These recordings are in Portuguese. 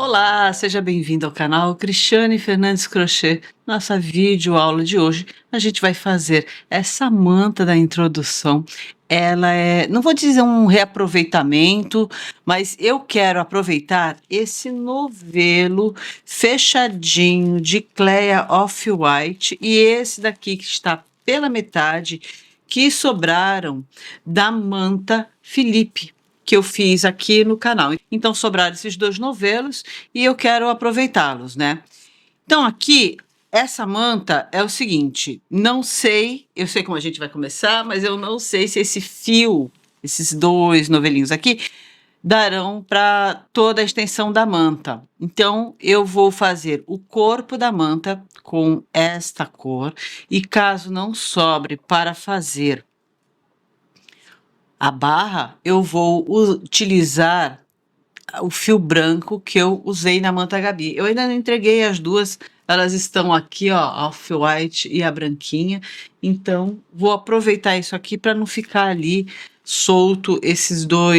Olá, seja bem-vindo ao canal Cristiane Fernandes Crochê. Nossa videoaula de hoje, a gente vai fazer essa manta da introdução. Ela é, não vou dizer um reaproveitamento, mas eu quero aproveitar esse novelo fechadinho de Cleia Off-White e esse daqui que está pela metade, que sobraram da manta Felipe, que eu fiz aqui no canal. Então sobraram esses dois novelos e eu quero aproveitá-los, né? Então aqui, essa manta é o seguinte, não sei, eu sei como a gente vai começar, mas eu não sei se esse fio, esses dois novelinhos aqui, darão para toda a extensão da manta. Então eu vou fazer o corpo da manta com esta cor e caso não sobre para fazer a barra, eu vou utilizar o fio branco que eu usei na manta Gabi. Eu ainda não entreguei as duas, elas estão aqui, ó, a off-white e a branquinha. Então, vou aproveitar isso aqui para não ficar ali solto esses não,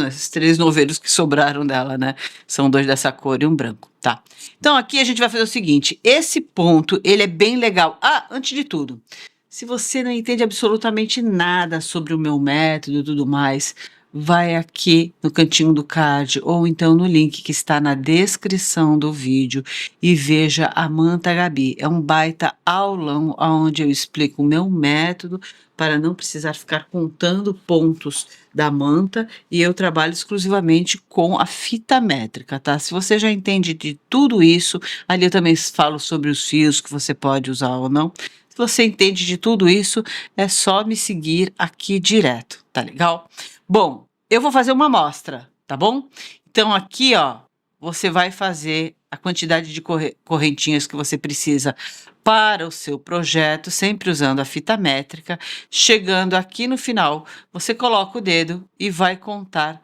esses três novelos que sobraram dela, né? São dois dessa cor e um branco, tá? Então, aqui a gente vai fazer o seguinte, esse ponto, ele é bem legal. Ah, antes de tudo, se você não entende absolutamente nada sobre o meu método e tudo mais, vai aqui no cantinho do card ou então no link que está na descrição do vídeo e veja a Manta Gabi. É um baita aulão onde eu explico o meu método para não precisar ficar contando pontos da manta e eu trabalho exclusivamente com a fita métrica, tá? Se você já entende de tudo isso, ali eu também falo sobre os fios que você pode usar ou não. Se você entende de tudo isso, é só me seguir aqui direto, tá legal? Bom, eu vou fazer uma amostra, tá bom? Então aqui, ó, você vai fazer a quantidade de correntinhas que você precisa para o seu projeto, sempre usando a fita métrica. Chegando aqui no final, você coloca o dedo e vai contar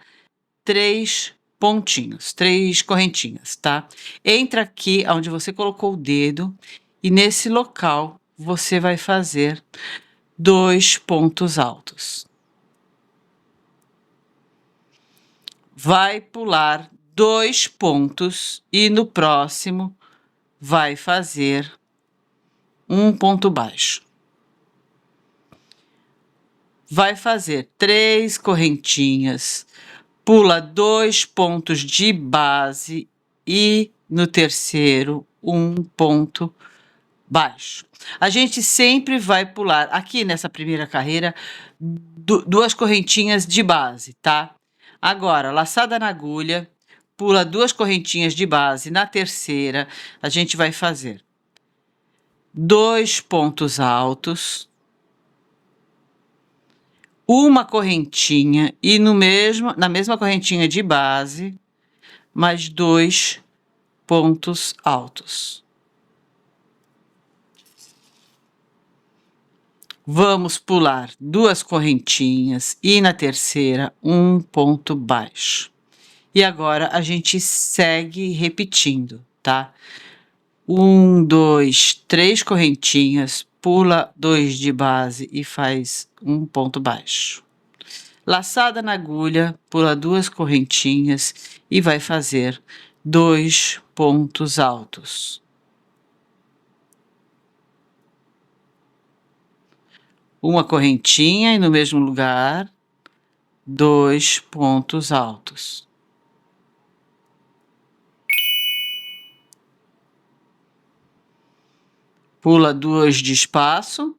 3 pontinhos, 3 correntinhas, tá? Entra aqui onde você colocou o dedo e nesse local você vai fazer 2 pontos altos. Vai pular 2 pontos e no próximo vai fazer um ponto baixo. Vai fazer 3 correntinhas, pula 2 pontos de base e no terceiro um ponto baixo. A gente sempre vai pular aqui nessa primeira carreira 2 correntinhas de base, tá? Agora, laçada na agulha, pula 2 correntinhas de base. Na terceira, a gente vai fazer 2 pontos altos, uma correntinha e na mesma correntinha de base, mais 2 pontos altos. Vamos pular 2 correntinhas e na terceira um ponto baixo. E agora a gente segue repetindo, tá? 1, 2, 3 correntinhas, pula 2 de base e faz um ponto baixo. Laçada na agulha, pula 2 correntinhas e vai fazer 2 pontos altos. Uma correntinha e no mesmo lugar, 2 pontos altos. Pula 2 de espaço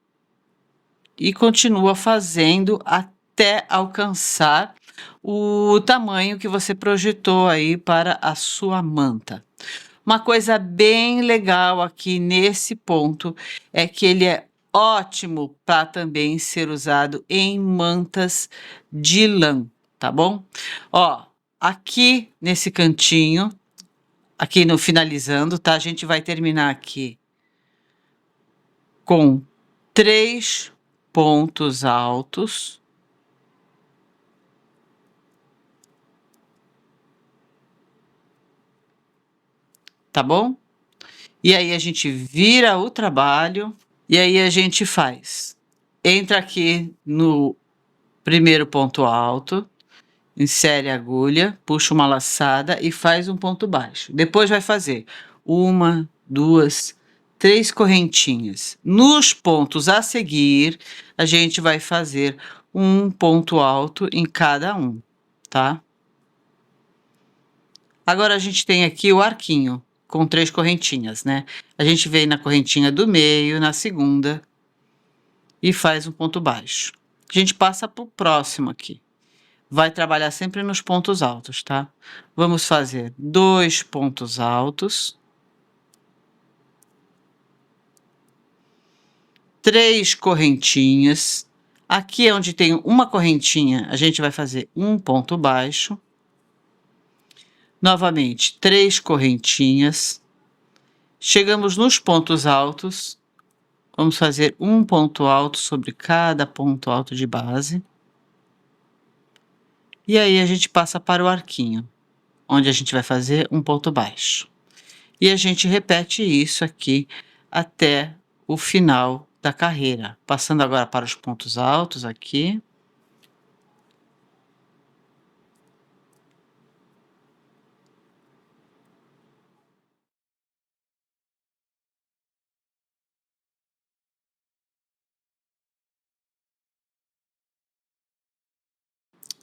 e continua fazendo até alcançar o tamanho que você projetou aí para a sua manta. Uma coisa bem legal aqui nesse ponto é que ele é ótimo para também ser usado em mantas de lã, tá bom? Ó, aqui nesse cantinho, aqui no finalizando, tá? A gente vai terminar aqui com 3 pontos altos. Tá bom? E aí a gente vira o trabalho e aí a gente faz. Entra aqui no primeiro ponto alto insere a agulha, puxa uma laçada e faz um ponto baixo. Depois vai fazer 1, 2, 3 correntinhas. Nos pontos a seguir, a gente vai fazer um ponto alto em cada um, tá? Agora a gente tem aqui o arquinho com 3 correntinhas, né? A gente vem na correntinha do meio, na segunda, e faz um ponto baixo. A gente passa para o próximo aqui. Vai trabalhar sempre nos pontos altos, tá? Vamos fazer 2 pontos altos. 3 correntinhas. Aqui é onde tem uma correntinha, a gente vai fazer um ponto baixo. Novamente, 3 correntinhas. Chegamos nos pontos altos. Vamos fazer um ponto alto sobre cada ponto alto de base. E aí a gente passa para o arquinho, onde a gente vai fazer um ponto baixo. E a gente repete isso aqui até o final da carreira. Passando agora para os pontos altos aqui.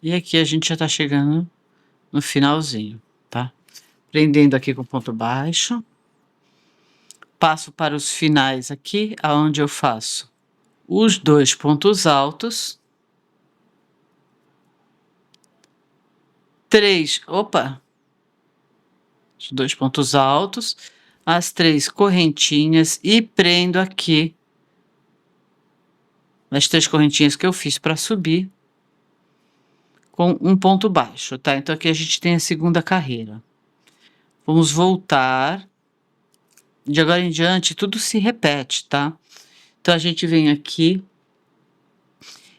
E aqui a gente já está chegando no finalzinho, tá? Prendendo aqui com ponto baixo. Passo para os finais aqui, aonde eu faço os 2 pontos altos. 3, os 2 pontos altos, as 3 correntinhas e prendo aqui as 3 correntinhas que eu fiz para subir com um ponto baixo, tá? Então aqui a gente tem a segunda carreira. Vamos voltar. De agora em diante, tudo se repete, tá? Então a gente vem aqui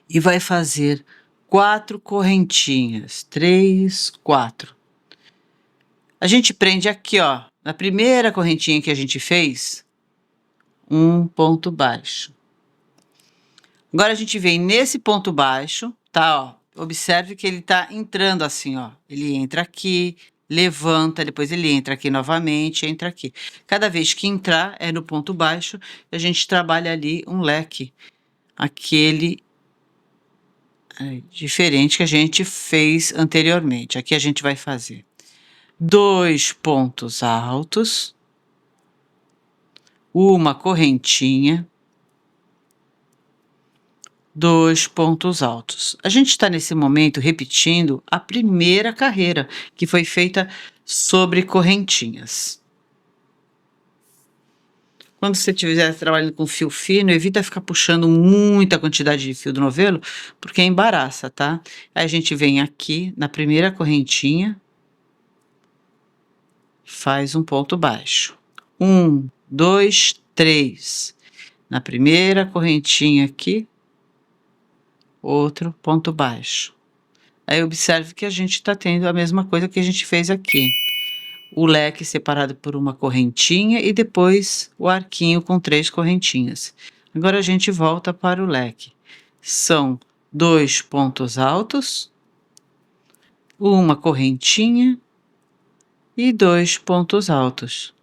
e vai fazer 4 correntinhas. 3, 4. A gente prende aqui, ó, na primeira correntinha que a gente fez, um ponto baixo. Agora a gente vem nesse ponto baixo, tá, ó. Observe que ele tá entrando assim, ó. Ele entra aqui, levanta, depois ele entra aqui novamente, entra aqui. Cada vez que entrar é no ponto baixo, a gente trabalha ali um leque, aquele diferente que a gente fez anteriormente. Aqui a gente vai fazer 2 pontos altos, uma correntinha, 2 pontos altos. A gente está nesse momento repetindo a primeira carreira, que foi feita sobre correntinhas. Quando você estiver trabalhando com fio fino, evita ficar puxando muita quantidade de fio do novelo, porque embaraça, tá? Aí a gente vem aqui na primeira correntinha, faz um ponto baixo. 1, 2, 3. Na primeira correntinha aqui, outro ponto baixo. Aí observe que a gente está tendo a mesma coisa que a gente fez aqui. O leque separado por uma correntinha e depois o arquinho com 3 correntinhas. Agora a gente volta para o leque. São 2 pontos altos, uma correntinha e 2 pontos altos.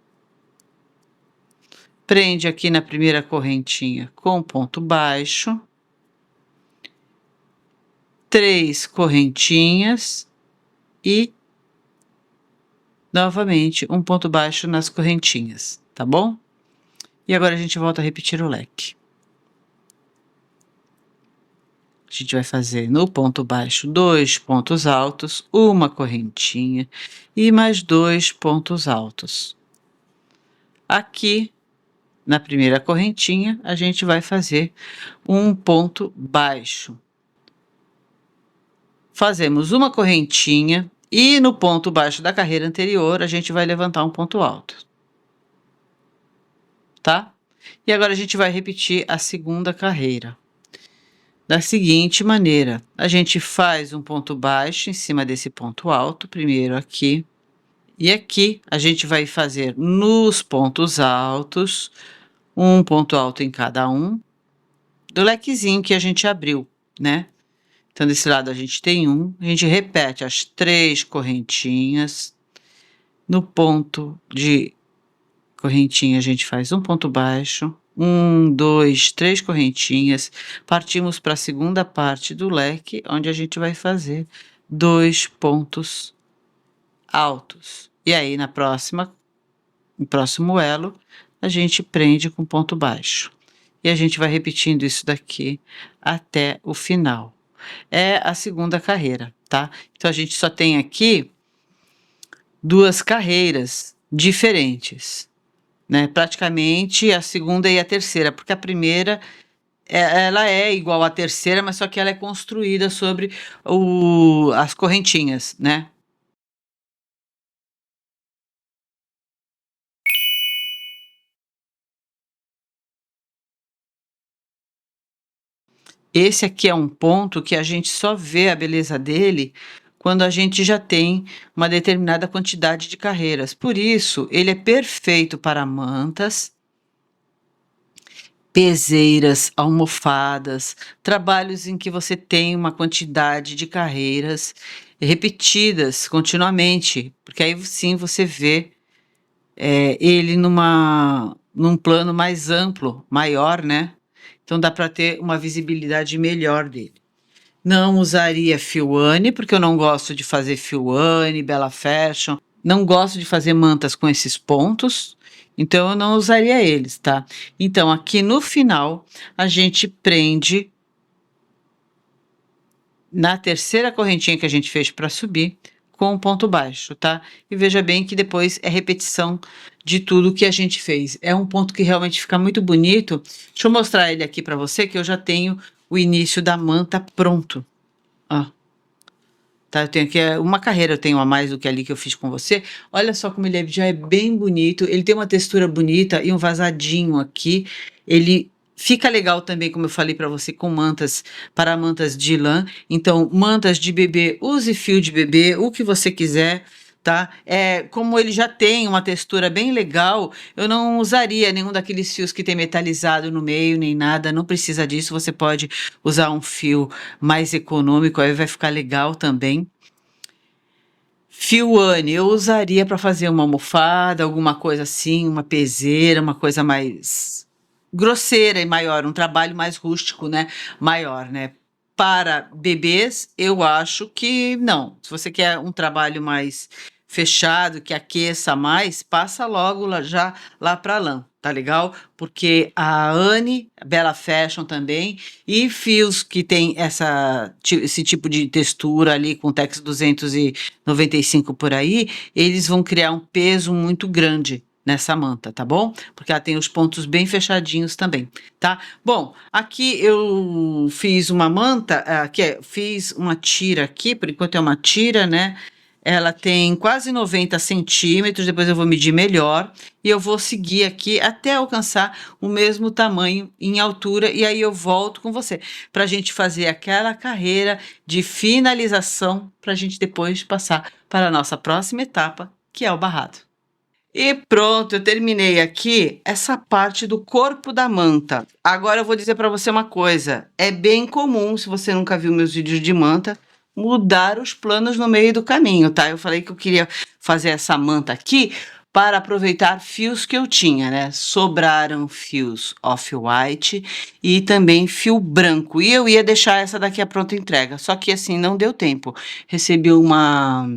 Prende aqui na primeira correntinha com ponto baixo, 3 correntinhas e novamente um ponto baixo nas correntinhas, tá bom? E agora a gente volta a repetir o leque. A gente vai fazer no ponto baixo 2 pontos altos, uma correntinha e mais 2 pontos altos. Aqui, na primeira correntinha, a gente vai fazer um ponto baixo. Fazemos uma correntinha e no ponto baixo da carreira anterior, a gente vai levantar um ponto alto. Tá? E agora a gente vai repetir a segunda carreira. Da seguinte maneira, a gente faz um ponto baixo em cima desse ponto alto, primeiro aqui. E aqui a gente vai fazer nos pontos altos, um ponto alto em cada um, do lequezinho que a gente abriu, né? Então, desse lado a gente tem um, a gente repete as 3 correntinhas. No ponto de correntinha, a gente faz um ponto baixo, 1, 2, 3 correntinhas. Partimos para a segunda parte do leque, onde a gente vai fazer 2 pontos altos. E aí, no próximo elo, a gente prende com ponto baixo. E a gente vai repetindo isso daqui até o final. É a segunda carreira, tá? Então, a gente só tem aqui 2 carreiras diferentes, né? Praticamente a segunda e a terceira, porque a primeira ela é igual à terceira, mas só que ela é construída sobre as correntinhas, né? Esse aqui é um ponto que a gente só vê a beleza dele quando a gente já tem uma determinada quantidade de carreiras. Por isso, ele é perfeito para mantas, peseiras, almofadas, trabalhos em que você tem uma quantidade de carreiras repetidas continuamente, porque aí sim você vê ele num plano mais amplo, maior, né? Então dá para ter uma visibilidade melhor dele. Não usaria Fiwane, porque eu não gosto de fazer Fiwane, Bella Fashion. Não gosto de fazer mantas com esses pontos, então eu não usaria eles, tá? Então aqui no final a gente prende na terceira correntinha que a gente fez para subir com um ponto baixo, tá? E veja bem que depois é repetição de tudo que a gente fez. É um ponto que realmente fica muito bonito. Deixa eu mostrar ele aqui para você, que eu já tenho o início da manta pronto. Ó. Tá, eu tenho aqui uma carreira, eu tenho a mais do que ali que eu fiz com você. Olha só como ele já é bem bonito. Ele tem uma textura bonita e um vazadinho aqui. Ele fica legal também, como eu falei para você, com mantas, para mantas de lã. Então, mantas de bebê, use fio de bebê, o que você quiser, tá? Como ele já tem uma textura bem legal, eu não usaria nenhum daqueles fios que tem metalizado no meio, nem nada. Não precisa disso. Você pode usar um fio mais econômico, aí vai ficar legal também. Fiwane, eu usaria para fazer uma almofada, alguma coisa assim, uma peseira, uma coisa mais grosseira e maior, um trabalho mais rústico, né? Maior, né? Para bebês, eu acho que não. Se você quer um trabalho mais fechado, que aqueça mais, passa logo já lá para lã, tá legal? Porque a Anne, Bella Fashion também, e fios que tem esse tipo de textura ali com Tex 295 por aí, eles vão criar um peso muito grande nessa manta, tá bom? Porque ela tem os pontos bem fechadinhos também, tá? Bom, aqui eu fiz uma manta, fiz uma tira aqui, por enquanto é uma tira, né? Ela tem quase 90 centímetros, depois eu vou medir melhor e eu vou seguir aqui até alcançar o mesmo tamanho em altura e aí eu volto com você para a gente fazer aquela carreira de finalização para a gente depois passar para a nossa próxima etapa, que é o barrado. E pronto, eu terminei aqui essa parte do corpo da manta. Agora eu vou dizer para você uma coisa, é bem comum, se você nunca viu meus vídeos de manta, mudar os planos no meio do caminho, tá? Eu falei que eu queria fazer essa manta aqui para aproveitar fios que eu tinha, né? Sobraram fios off-white e também fio branco. E eu ia deixar essa daqui a pronta entrega, só que assim, não deu tempo. Recebi uma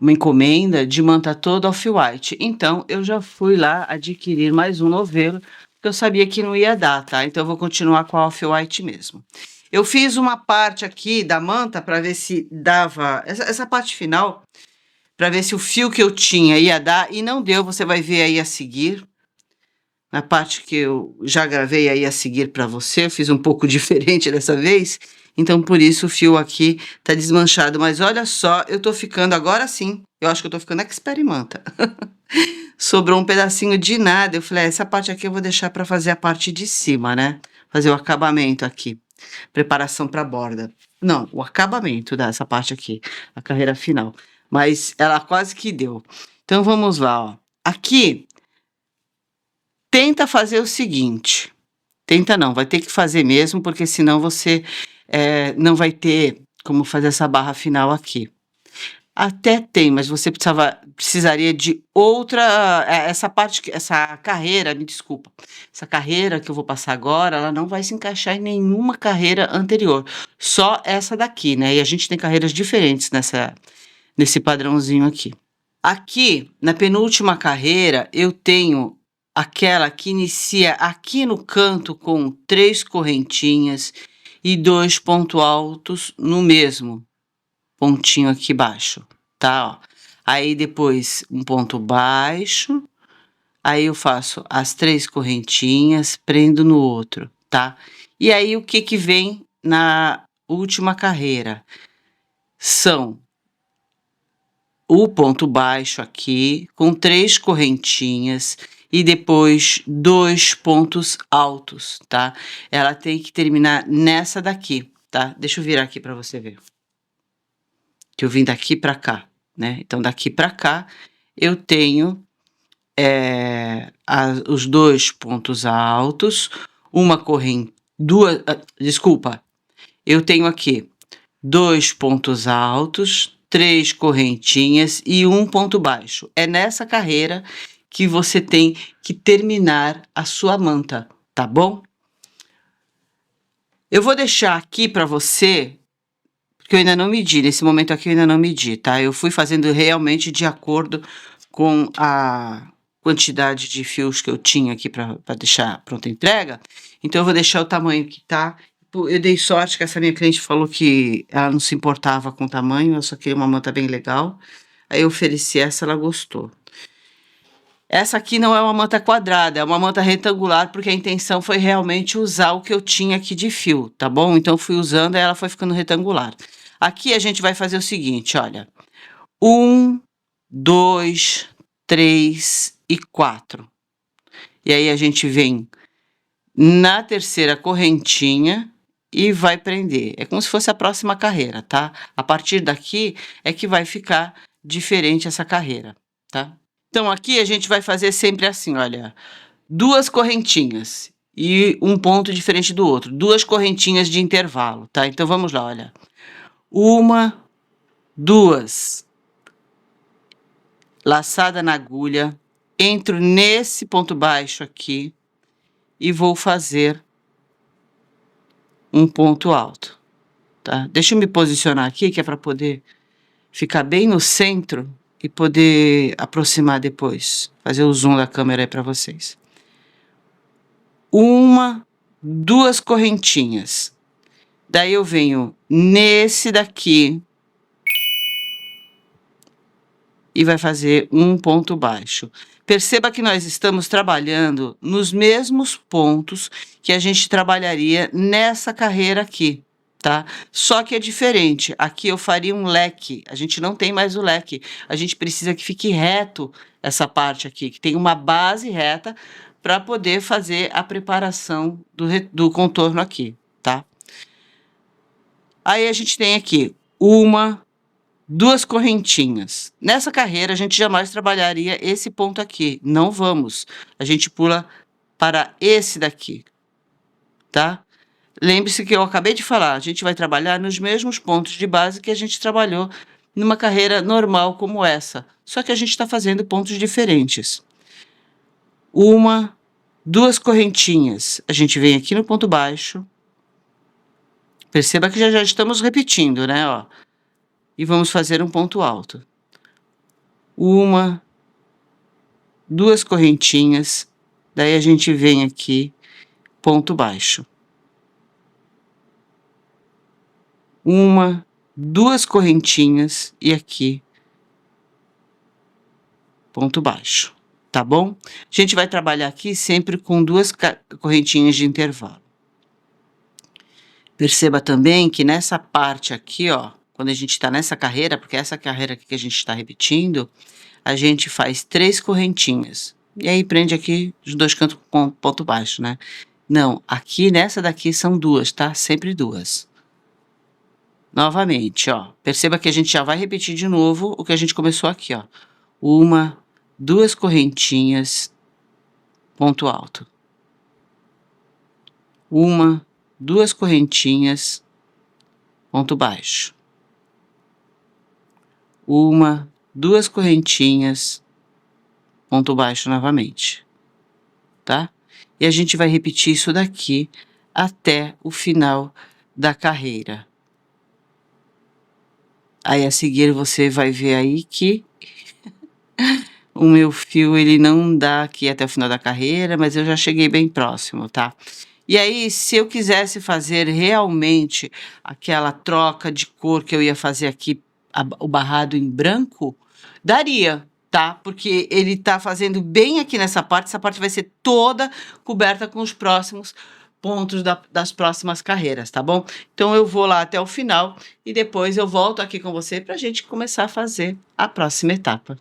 encomenda de manta toda off-white. Então, eu já fui lá adquirir mais um novelo, porque eu sabia que não ia dar, tá? Então, eu vou continuar com a off-white mesmo. Eu fiz uma parte aqui da manta para ver se dava, essa parte final, para ver se o fio que eu tinha ia dar, e não deu, você vai ver aí a seguir. Na parte que eu já gravei aí a seguir para você, eu fiz um pouco diferente dessa vez, então por isso o fio aqui tá desmanchado. Mas olha só, eu tô ficando agora sim, eu acho que eu tô ficando experimenta. Sobrou um pedacinho de nada, eu falei, essa parte aqui eu vou deixar para fazer a parte de cima, né? Fazer o acabamento aqui, preparação para borda. Não, o acabamento dessa parte aqui, a carreira final. Mas ela quase que deu. Então vamos lá, ó. Aqui tenta fazer o seguinte, tenta não, vai ter que fazer mesmo, porque senão você não vai ter como fazer essa barra final aqui. Até tem, mas você precisaria de outra, essa carreira, me desculpa, essa carreira que eu vou passar agora, ela não vai se encaixar em nenhuma carreira anterior, só essa daqui, né? E a gente tem carreiras diferentes nesse padrãozinho aqui. Aqui, na penúltima carreira, eu tenho aquela que inicia aqui no canto com 3 correntinhas e 2 pontos altos no mesmo pontinho aqui baixo, tá? Ó. Aí depois um ponto baixo, aí eu faço as 3 correntinhas, prendo no outro, tá? E aí o que que vem na última carreira? São o ponto baixo aqui, com 3 correntinhas e depois 2 pontos altos, tá? Ela tem que terminar nessa daqui, tá? Deixa eu virar aqui para você ver. Que eu vim daqui para cá, né? Então, daqui para cá, eu tenho os 2 pontos altos, uma corrente, desculpa, eu tenho aqui 2 pontos altos, 3 correntinhas e 1 ponto baixo. É nessa carreira que você tem que terminar a sua manta, tá bom? Eu vou deixar aqui para você, porque eu ainda não medi, nesse momento aqui eu ainda não medi, tá? Eu fui fazendo realmente de acordo com a quantidade de fios que eu tinha aqui para deixar pronta a entrega. Então eu vou deixar o tamanho que tá. Eu dei sorte que essa minha cliente falou que ela não se importava com o tamanho, eu só queria uma manta bem legal. Aí eu ofereci essa, ela gostou. Essa aqui não é uma manta quadrada, é uma manta retangular, porque a intenção foi realmente usar o que eu tinha aqui de fio, tá bom? Então, eu fui usando e ela foi ficando retangular. Aqui a gente vai fazer o seguinte, olha. 1, 2, 3 e 4. E aí, a gente vem na terceira correntinha e vai prender. É como se fosse a próxima carreira, tá? A partir daqui é que vai ficar diferente essa carreira, tá? Então, aqui a gente vai fazer sempre assim, olha, 2 correntinhas e um ponto diferente do outro, 2 correntinhas de intervalo, tá? Então, vamos lá, olha. 1, 2, laçada na agulha, entro nesse ponto baixo aqui e vou fazer um ponto alto, tá? Deixa eu me posicionar aqui, que é para poder ficar bem no centro e poder aproximar depois, fazer o zoom da câmera aí para vocês. 1, 2 correntinhas. Daí eu venho nesse daqui e vai fazer um ponto baixo. Perceba que nós estamos trabalhando nos mesmos pontos que a gente trabalharia nessa carreira aqui, tá? Só que é diferente. Aqui eu faria um leque. A gente não tem mais o leque. A gente precisa que fique reto essa parte aqui, que tem uma base reta para poder fazer a preparação do contorno aqui, tá? Aí a gente tem aqui 1, 2 correntinhas. Nessa carreira, a gente jamais trabalharia esse ponto aqui. Não vamos. A gente pula para esse daqui, tá? Lembre-se que eu acabei de falar, a gente vai trabalhar nos mesmos pontos de base que a gente trabalhou numa carreira normal como essa. Só que a gente está fazendo pontos diferentes. 1, 2 correntinhas. A gente vem aqui no ponto baixo. Perceba que já estamos repetindo, né? Ó. E vamos fazer um ponto alto. 1, 2 correntinhas. Daí a gente vem aqui, ponto baixo. 1, 2 correntinhas e aqui, ponto baixo. Tá bom? A gente vai trabalhar aqui sempre com 2 correntinhas de intervalo. Perceba também que nessa parte aqui, ó, quando a gente está nessa carreira, porque essa carreira aqui que a gente está repetindo, a gente faz 3 correntinhas. E aí prende aqui os 2 cantos com ponto baixo, né? Não, aqui nessa daqui são 2, tá? Sempre 2. Novamente, ó. Perceba que a gente já vai repetir de novo o que a gente começou aqui, ó. 1, 2 correntinhas, ponto alto. 1, 2 correntinhas, ponto baixo. Uma, duas correntinhas, ponto baixo novamente, tá? E a gente vai repetir isso daqui até o final da carreira. Aí a seguir você vai ver aí que o meu fio ele não dá aqui até o final da carreira, mas eu já cheguei bem próximo, tá? E aí, se eu quisesse fazer realmente aquela troca de cor que eu ia fazer aqui, o barrado em branco, daria, tá? Porque ele tá fazendo bem aqui nessa parte, essa parte vai ser toda coberta com os próximos pontos das próximas carreiras, tá bom? Então eu vou lá até o final e depois eu volto aqui com você pra gente começar a fazer a próxima etapa.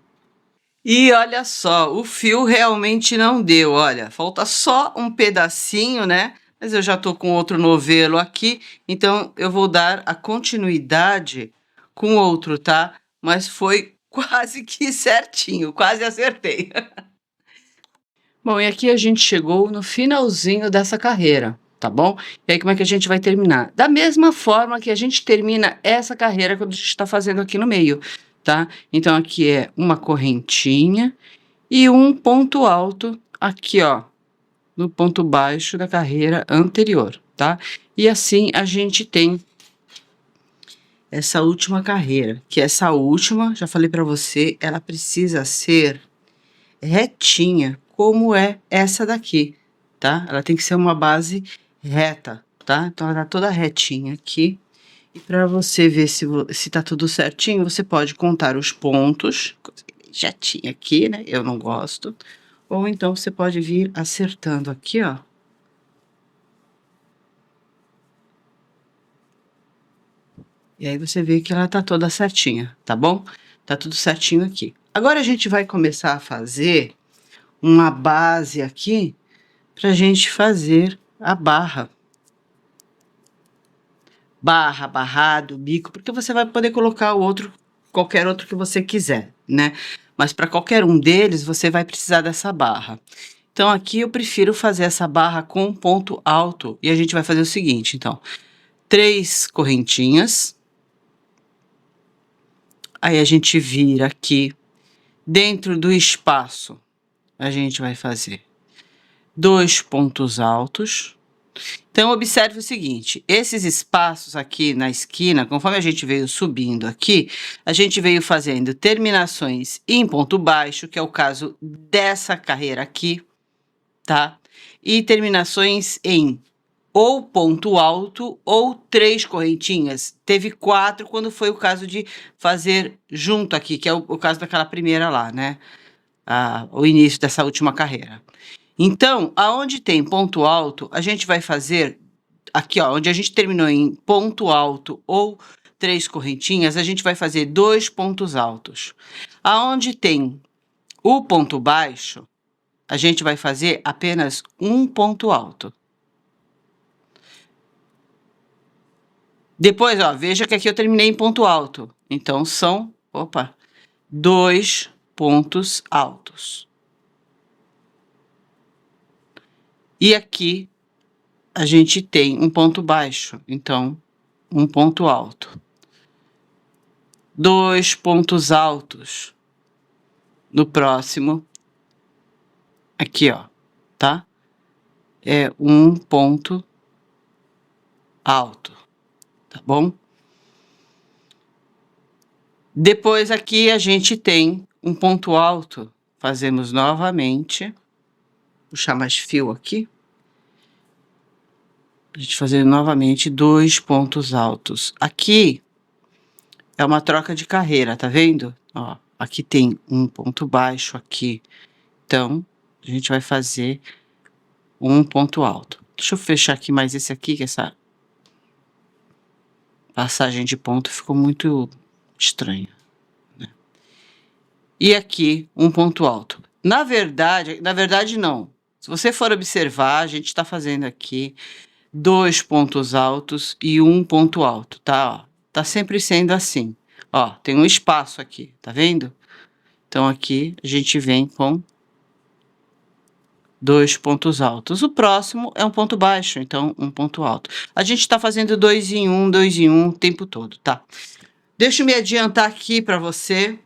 E olha só, o fio realmente não deu, olha, falta só um pedacinho, né? Mas eu já tô com outro novelo aqui, então eu vou dar a continuidade com outro, tá? Mas foi quase que certinho, quase acertei. Bom, e aqui a gente chegou no finalzinho dessa carreira, tá bom? E aí como é que a gente vai terminar? Da mesma forma que a gente termina essa carreira quando a gente está fazendo aqui no meio, tá? Então aqui é uma correntinha e um ponto alto aqui, ó, no ponto baixo da carreira anterior, tá? E assim a gente tem essa última carreira, que essa última, já falei para você, ela precisa ser retinha, como é essa daqui, tá? Ela tem que ser uma base reta, tá? Então ela tá toda retinha aqui. E para você ver se tá tudo certinho, você pode contar os pontos, já tinha aqui, né? Eu não gosto. Ou então você pode vir acertando aqui, ó. E aí você vê que ela tá toda certinha, tá bom? Tá tudo certinho aqui. Agora a gente vai começar a fazer uma base aqui pra gente fazer a barra. Barra, barrado, bico, porque você vai poder colocar o outro, qualquer outro que você quiser, né? Mas para qualquer um deles, você vai precisar dessa barra. Então, aqui eu prefiro fazer essa barra com um ponto alto. E a gente vai fazer o seguinte, então. 3 correntinhas. Aí a gente vira aqui. Dentro do espaço, a gente vai fazer 2 pontos altos. Então, observe o seguinte, esses espaços aqui na esquina, conforme a gente veio subindo aqui, a gente veio fazendo terminações em ponto baixo, que é o caso dessa carreira aqui, tá? E terminações em ou ponto alto ou 3 correntinhas. Teve 4 quando foi o caso de fazer junto aqui, que é o caso daquela primeira lá, né? O início dessa última carreira. Então, aonde tem ponto alto, a gente vai fazer aqui, ó, onde a gente terminou em ponto alto ou 3 correntinhas, a gente vai fazer 2 pontos altos. Aonde tem o ponto baixo, a gente vai fazer apenas um ponto alto. Depois, ó, veja que aqui eu terminei em ponto alto. Então, são, 2 pontos altos. E aqui a gente tem um ponto baixo, então, um ponto alto. 2 pontos altos no próximo, aqui, ó, tá? É um ponto alto, tá bom? Depois aqui a gente tem um ponto alto, fazemos novamente, puxar mais fio aqui. A gente fazer novamente 2 pontos altos. Aqui é uma troca de carreira, tá vendo? Ó, aqui tem um ponto baixo aqui. Então, a gente vai fazer um ponto alto. Deixa eu fechar aqui mais esse aqui, que essa passagem de ponto ficou muito estranha, né? E aqui, um ponto alto. Na verdade não. Se você for observar, a gente tá fazendo aqui 2 pontos altos e um ponto alto, tá? Ó, tá sempre sendo assim. Ó, tem um espaço aqui, tá vendo? Então, aqui a gente vem com 2 pontos altos. O próximo é um ponto baixo, então um ponto alto. A gente está fazendo 2 em 1, 2 em 1 o tempo todo, tá? Deixa eu me adiantar aqui para você.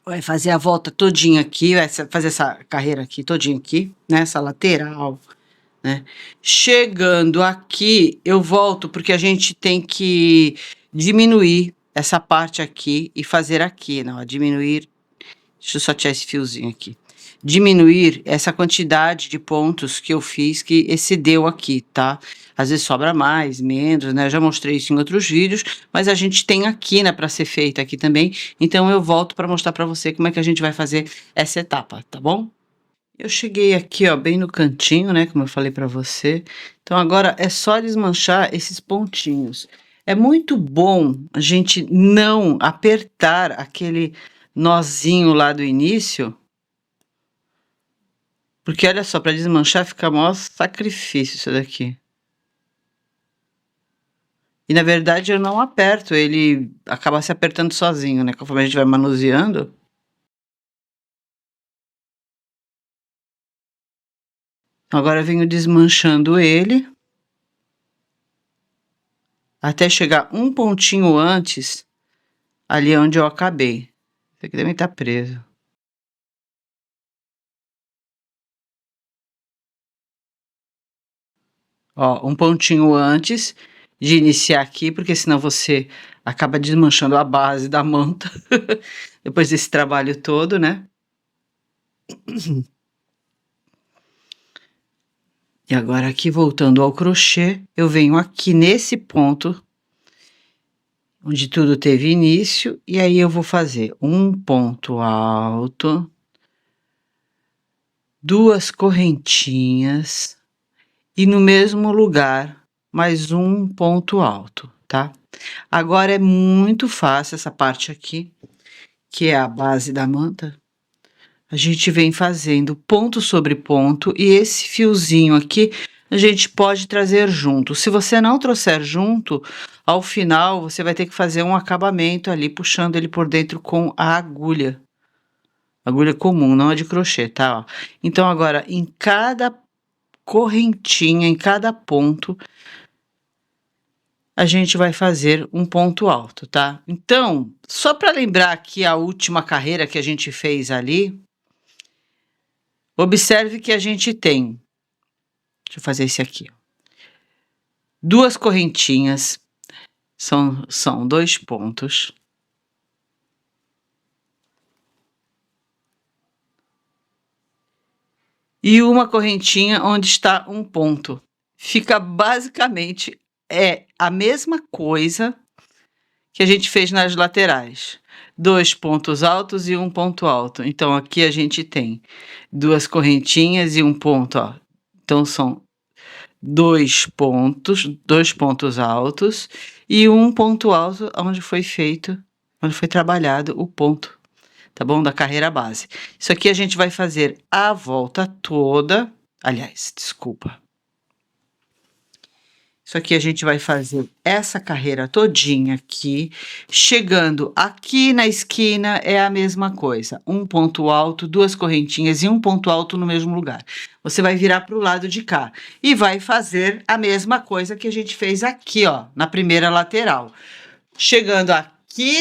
Vai fazer a volta todinha aqui, vai fazer essa carreira aqui todinha aqui, né? Essa lateral, né? Chegando aqui, eu volto porque a gente tem que diminuir essa parte aqui e fazer aqui, não, diminuir. Deixa eu só tirar esse fiozinho aqui. Diminuir essa quantidade de pontos que eu fiz que excedeu aqui, tá? Às vezes sobra mais, menos, né? Eu já mostrei isso em outros vídeos, mas a gente tem a quina para ser feita aqui também, então eu volto para mostrar para você como é que a gente vai fazer essa etapa, tá bom? Eu cheguei aqui, ó, bem no cantinho, né, como eu falei para você. Então agora é só desmanchar esses pontinhos. É muito bom a gente não apertar aquele nozinho lá do início, porque olha só, para desmanchar fica maior sacrifício isso daqui. E na verdade eu não aperto, ele acaba se apertando sozinho, né, conforme a gente vai manuseando. Agora eu venho desmanchando ele, até chegar um pontinho antes, ali onde eu acabei. Isso aqui também tá preso. Ó, um pontinho antes de iniciar aqui, porque senão você acaba desmanchando a base da manta, depois desse trabalho todo, né? E agora aqui, voltando ao crochê, eu venho aqui nesse ponto, onde tudo teve início, e aí eu vou fazer um ponto alto, 2 correntinhas, e no mesmo lugar, mais um ponto alto, tá? Agora é muito fácil essa parte aqui, que é a base da manta. A gente vem fazendo ponto sobre ponto e esse fiozinho aqui a gente pode trazer junto. Se você não trouxer junto, ao final você vai ter que fazer um acabamento ali, puxando ele por dentro com a agulha. Agulha comum, não a de crochê, tá? Ó. Então agora, em cada correntinha, em cada ponto, a gente vai fazer um ponto alto, tá? Então, só para lembrar aqui a última carreira que a gente fez ali, observe que a gente tem, deixa eu fazer esse aqui, 2 correntinhas, são 2 pontos. E uma correntinha onde está um ponto. Fica basicamente a mesma coisa que a gente fez nas laterais. 2 pontos altos e um ponto alto. Então, aqui a gente tem 2 correntinhas e um ponto, ó. Então, são 2 pontos altos e um ponto alto onde foi feito, onde foi trabalhado o ponto, tá bom? Da carreira base. Isso aqui a gente vai fazer a volta toda, aliás, desculpa. Isso aqui a gente vai fazer essa carreira todinha aqui, chegando aqui na esquina é a mesma coisa, um ponto alto, 2 correntinhas e um ponto alto no mesmo lugar. Você vai virar para o lado de cá e vai fazer a mesma coisa que a gente fez aqui, ó, na primeira lateral. Chegando aqui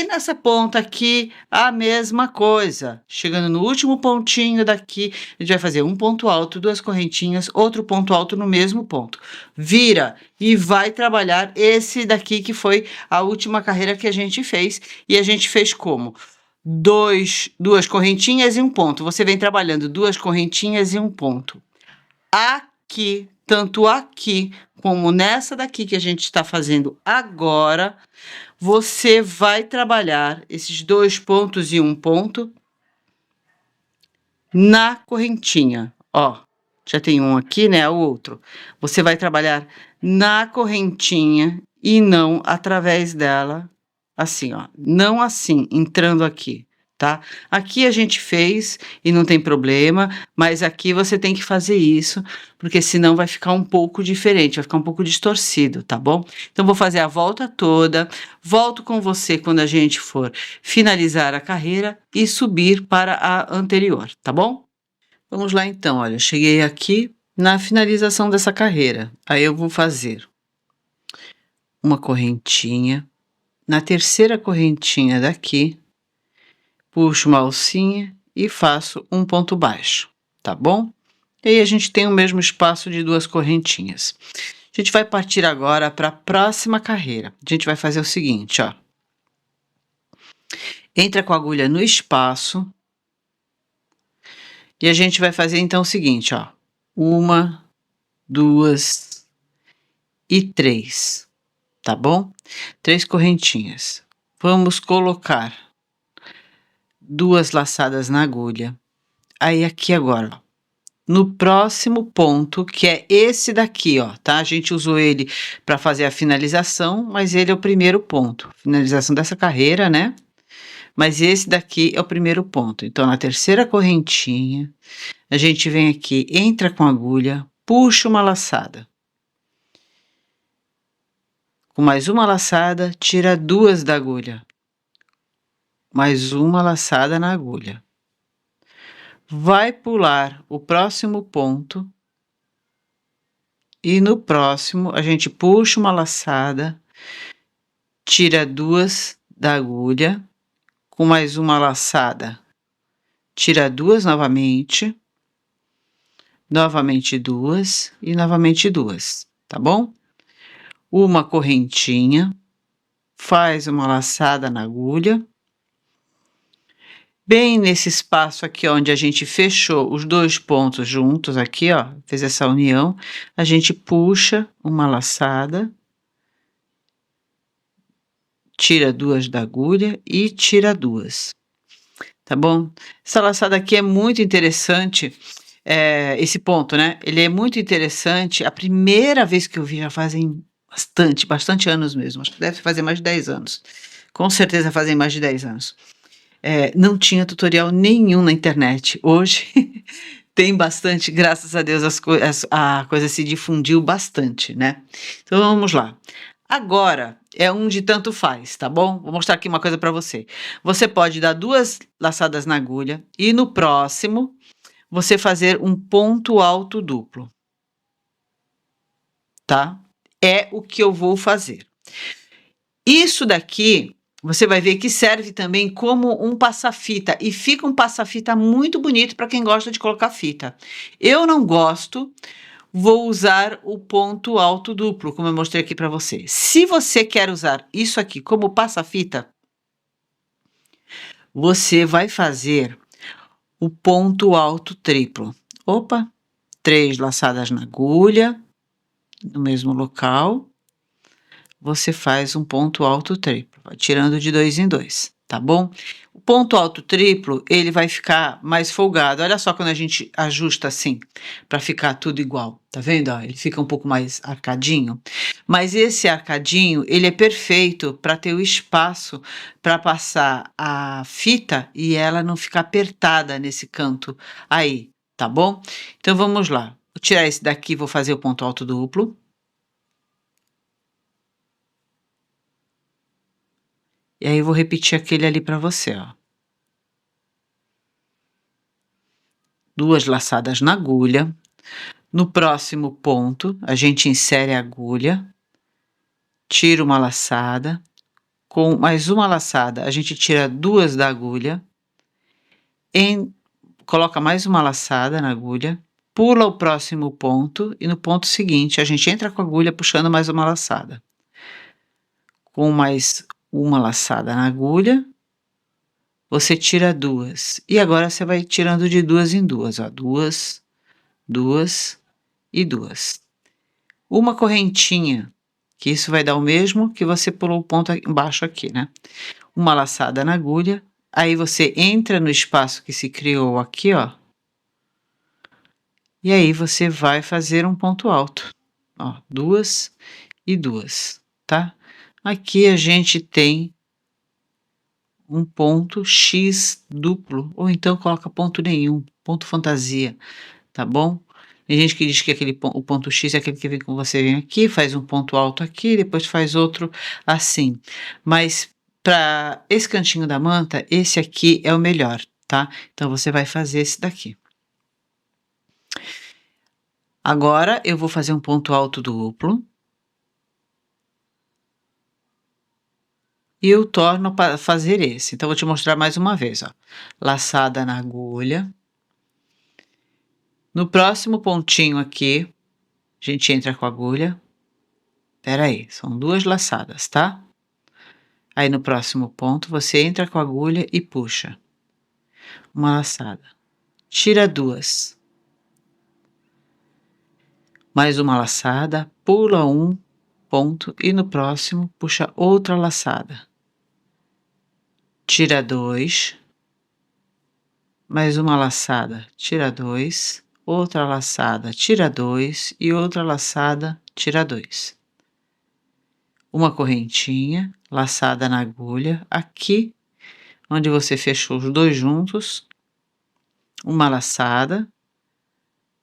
nessa ponta aqui, a mesma coisa. Chegando no último pontinho daqui, a gente vai fazer um ponto alto, 2 correntinhas, outro ponto alto no mesmo ponto. Vira e vai trabalhar esse daqui que foi a última carreira que a gente fez. E a gente fez como? 2 correntinhas e um ponto. Você vem trabalhando 2 correntinhas e um ponto. Aqui, tanto aqui como nessa daqui que a gente está fazendo agora, você vai trabalhar esses 2 pontos e um ponto na correntinha, ó. Já tem um aqui, né, o outro. Você vai trabalhar na correntinha e não através dela, assim, ó. Não assim, entrando aqui, tá? Aqui a gente fez e não tem problema, mas aqui você tem que fazer isso, porque senão vai ficar um pouco diferente, vai ficar um pouco distorcido, tá bom? Então, vou fazer a volta toda, volto com você quando a gente for finalizar a carreira e subir para a anterior, tá bom? Vamos lá então, olha, eu cheguei aqui na finalização dessa carreira. Aí eu vou fazer uma correntinha. Na terceira correntinha daqui, puxo uma alcinha e faço um ponto baixo, tá bom? E aí a gente tem o mesmo espaço de 2 correntinhas. A gente vai partir agora para a próxima carreira. A gente vai fazer o seguinte, ó. Entra com a agulha no espaço. E a gente vai fazer então o seguinte, ó. 1, 2 e 3, tá bom? 3 correntinhas. Vamos colocar 2 laçadas na agulha. Aí aqui agora, ó, no próximo ponto, que é esse daqui, ó, tá? A gente usou ele para fazer a finalização, mas ele é o primeiro ponto. Finalização dessa carreira, né? Mas esse daqui é o primeiro ponto. Então, na terceira correntinha, a gente vem aqui, entra com a agulha, puxa uma laçada. Com mais uma laçada, tira 2 da agulha. Mais uma laçada na agulha. Vai pular o próximo ponto. E no próximo, a gente puxa uma laçada, tira 2 da agulha, com mais uma laçada, tira 2 novamente, novamente 2 e novamente 2, tá bom? Uma correntinha, faz uma laçada na agulha. Bem nesse espaço aqui onde a gente fechou os 2 pontos juntos aqui, ó, fez essa união, a gente puxa uma laçada, tira 2 da agulha e tira 2, tá bom? Essa laçada aqui é muito interessante, esse ponto, né, ele é muito interessante, a primeira vez que eu vi já fazem bastante anos mesmo, acho que deve fazer mais de 10 anos, com certeza fazem mais de 10 anos. Não tinha tutorial nenhum na internet, hoje tem bastante, graças a Deus a coisa se difundiu bastante, né. Então vamos lá. Agora é um de tanto faz, tá bom? Vou mostrar aqui uma coisa para você. Você pode dar 2 laçadas na agulha e no próximo você fazer um ponto alto duplo. Tá? É o que eu vou fazer. Isso daqui, você vai ver que serve também como um passa-fita e fica um passa-fita muito bonito para quem gosta de colocar fita. Eu não gosto, vou usar o ponto alto duplo, como eu mostrei aqui para você. Se você quer usar isso aqui como passa-fita, você vai fazer o ponto alto triplo. Opa, 3 laçadas na agulha, no mesmo local, você faz um ponto alto triplo, vai tirando de 2 em 2, tá bom? O ponto alto triplo, ele vai ficar mais folgado. Olha só quando a gente ajusta assim, para ficar tudo igual, tá vendo? Ó, ele fica um pouco mais arcadinho. Mas esse arcadinho, ele é perfeito para ter o espaço para passar a fita e ela não ficar apertada nesse canto aí, tá bom? Então vamos lá. Vou tirar esse daqui, vou fazer o ponto alto duplo. E aí, eu vou repetir aquele ali para você, ó. 2 laçadas na agulha. No próximo ponto, a gente insere a agulha, tira uma laçada, com mais uma laçada, a gente tira 2 da agulha, coloca mais uma laçada na agulha, pula o próximo ponto e no ponto seguinte, a gente entra com a agulha puxando mais uma laçada. Com mais uma laçada na agulha, você tira 2. E agora você vai tirando de 2 em 2, ó. 2, 2 e 2. Uma correntinha, que isso vai dar o mesmo que você pulou o ponto embaixo aqui, né? Uma laçada na agulha, aí você entra no espaço que se criou aqui, ó. E aí você vai fazer um ponto alto, ó. 2 e 2, tá? Aqui a gente tem um ponto X duplo, ou então coloca ponto nenhum, ponto fantasia, tá bom? Tem gente que diz que o ponto X é aquele que vem com você, vem aqui, faz um ponto alto aqui, depois faz outro assim. Mas para esse cantinho da manta, esse aqui é o melhor, tá? Então você vai fazer esse daqui. Agora eu vou fazer um ponto alto duplo. E eu torno a fazer esse. Então, vou te mostrar mais uma vez, ó. Laçada na agulha. No próximo pontinho aqui, a gente entra com a agulha. Espera aí, são 2 laçadas, tá? Aí no próximo ponto, você entra com a agulha e puxa. Uma laçada. Tira 2. Mais uma laçada, pula um ponto e no próximo puxa outra laçada. Tira 2. Mais uma laçada, tira 2. Outra laçada, tira 2 e outra laçada, tira 2. Uma correntinha, laçada na agulha, aqui onde você fechou os 2 juntos, uma laçada,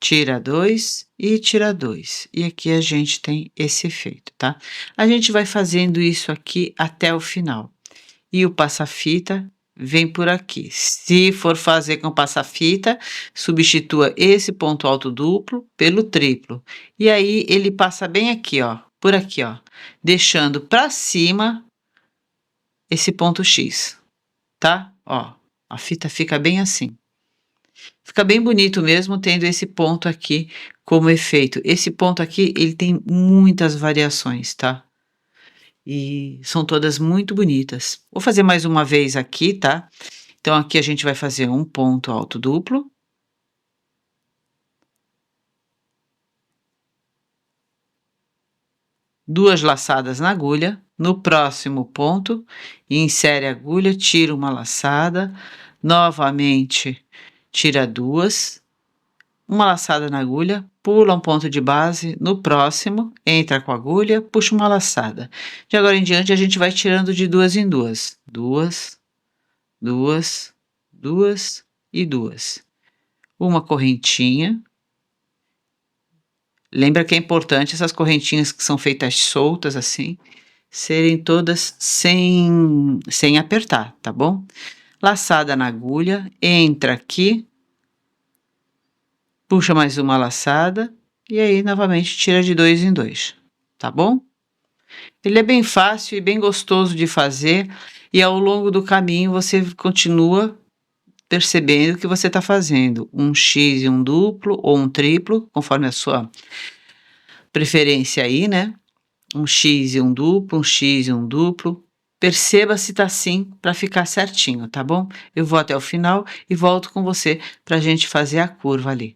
tira 2 e tira 2. E aqui a gente tem esse efeito, tá? A gente vai fazendo isso aqui até o final. E o passa-fita vem por aqui. Se for fazer com passa-fita, substitua esse ponto alto duplo pelo triplo. E aí ele passa bem aqui, ó, por aqui, ó, deixando para cima esse ponto X, tá? Ó, a fita fica bem assim. Fica bem bonito mesmo tendo esse ponto aqui como efeito. Esse ponto aqui, ele tem muitas variações, tá? E são todas muito bonitas. Vou fazer mais uma vez aqui, tá? Então, aqui a gente vai fazer um ponto alto duplo. Duas laçadas na agulha. No próximo ponto, insere a agulha, tira uma laçada. Novamente, tira 2. Uma laçada na agulha, pula um ponto de base. No próximo, entra com a agulha, puxa uma laçada. De agora em diante, a gente vai tirando de 2 em 2. 2, 2, 2 e 2. Uma correntinha. Lembra que é importante essas correntinhas que são feitas soltas assim, serem todas sem apertar, tá bom? Laçada na agulha, entra aqui, puxa mais uma laçada e aí novamente tira de 2 em 2, tá bom? Ele é bem fácil e bem gostoso de fazer e ao longo do caminho você continua percebendo que você está fazendo um X e um duplo ou um triplo, conforme a sua preferência aí, né? Um X e um duplo, um X e um duplo. Perceba se tá assim para ficar certinho, tá bom? Eu vou até o final e volto com você para a gente fazer a curva ali.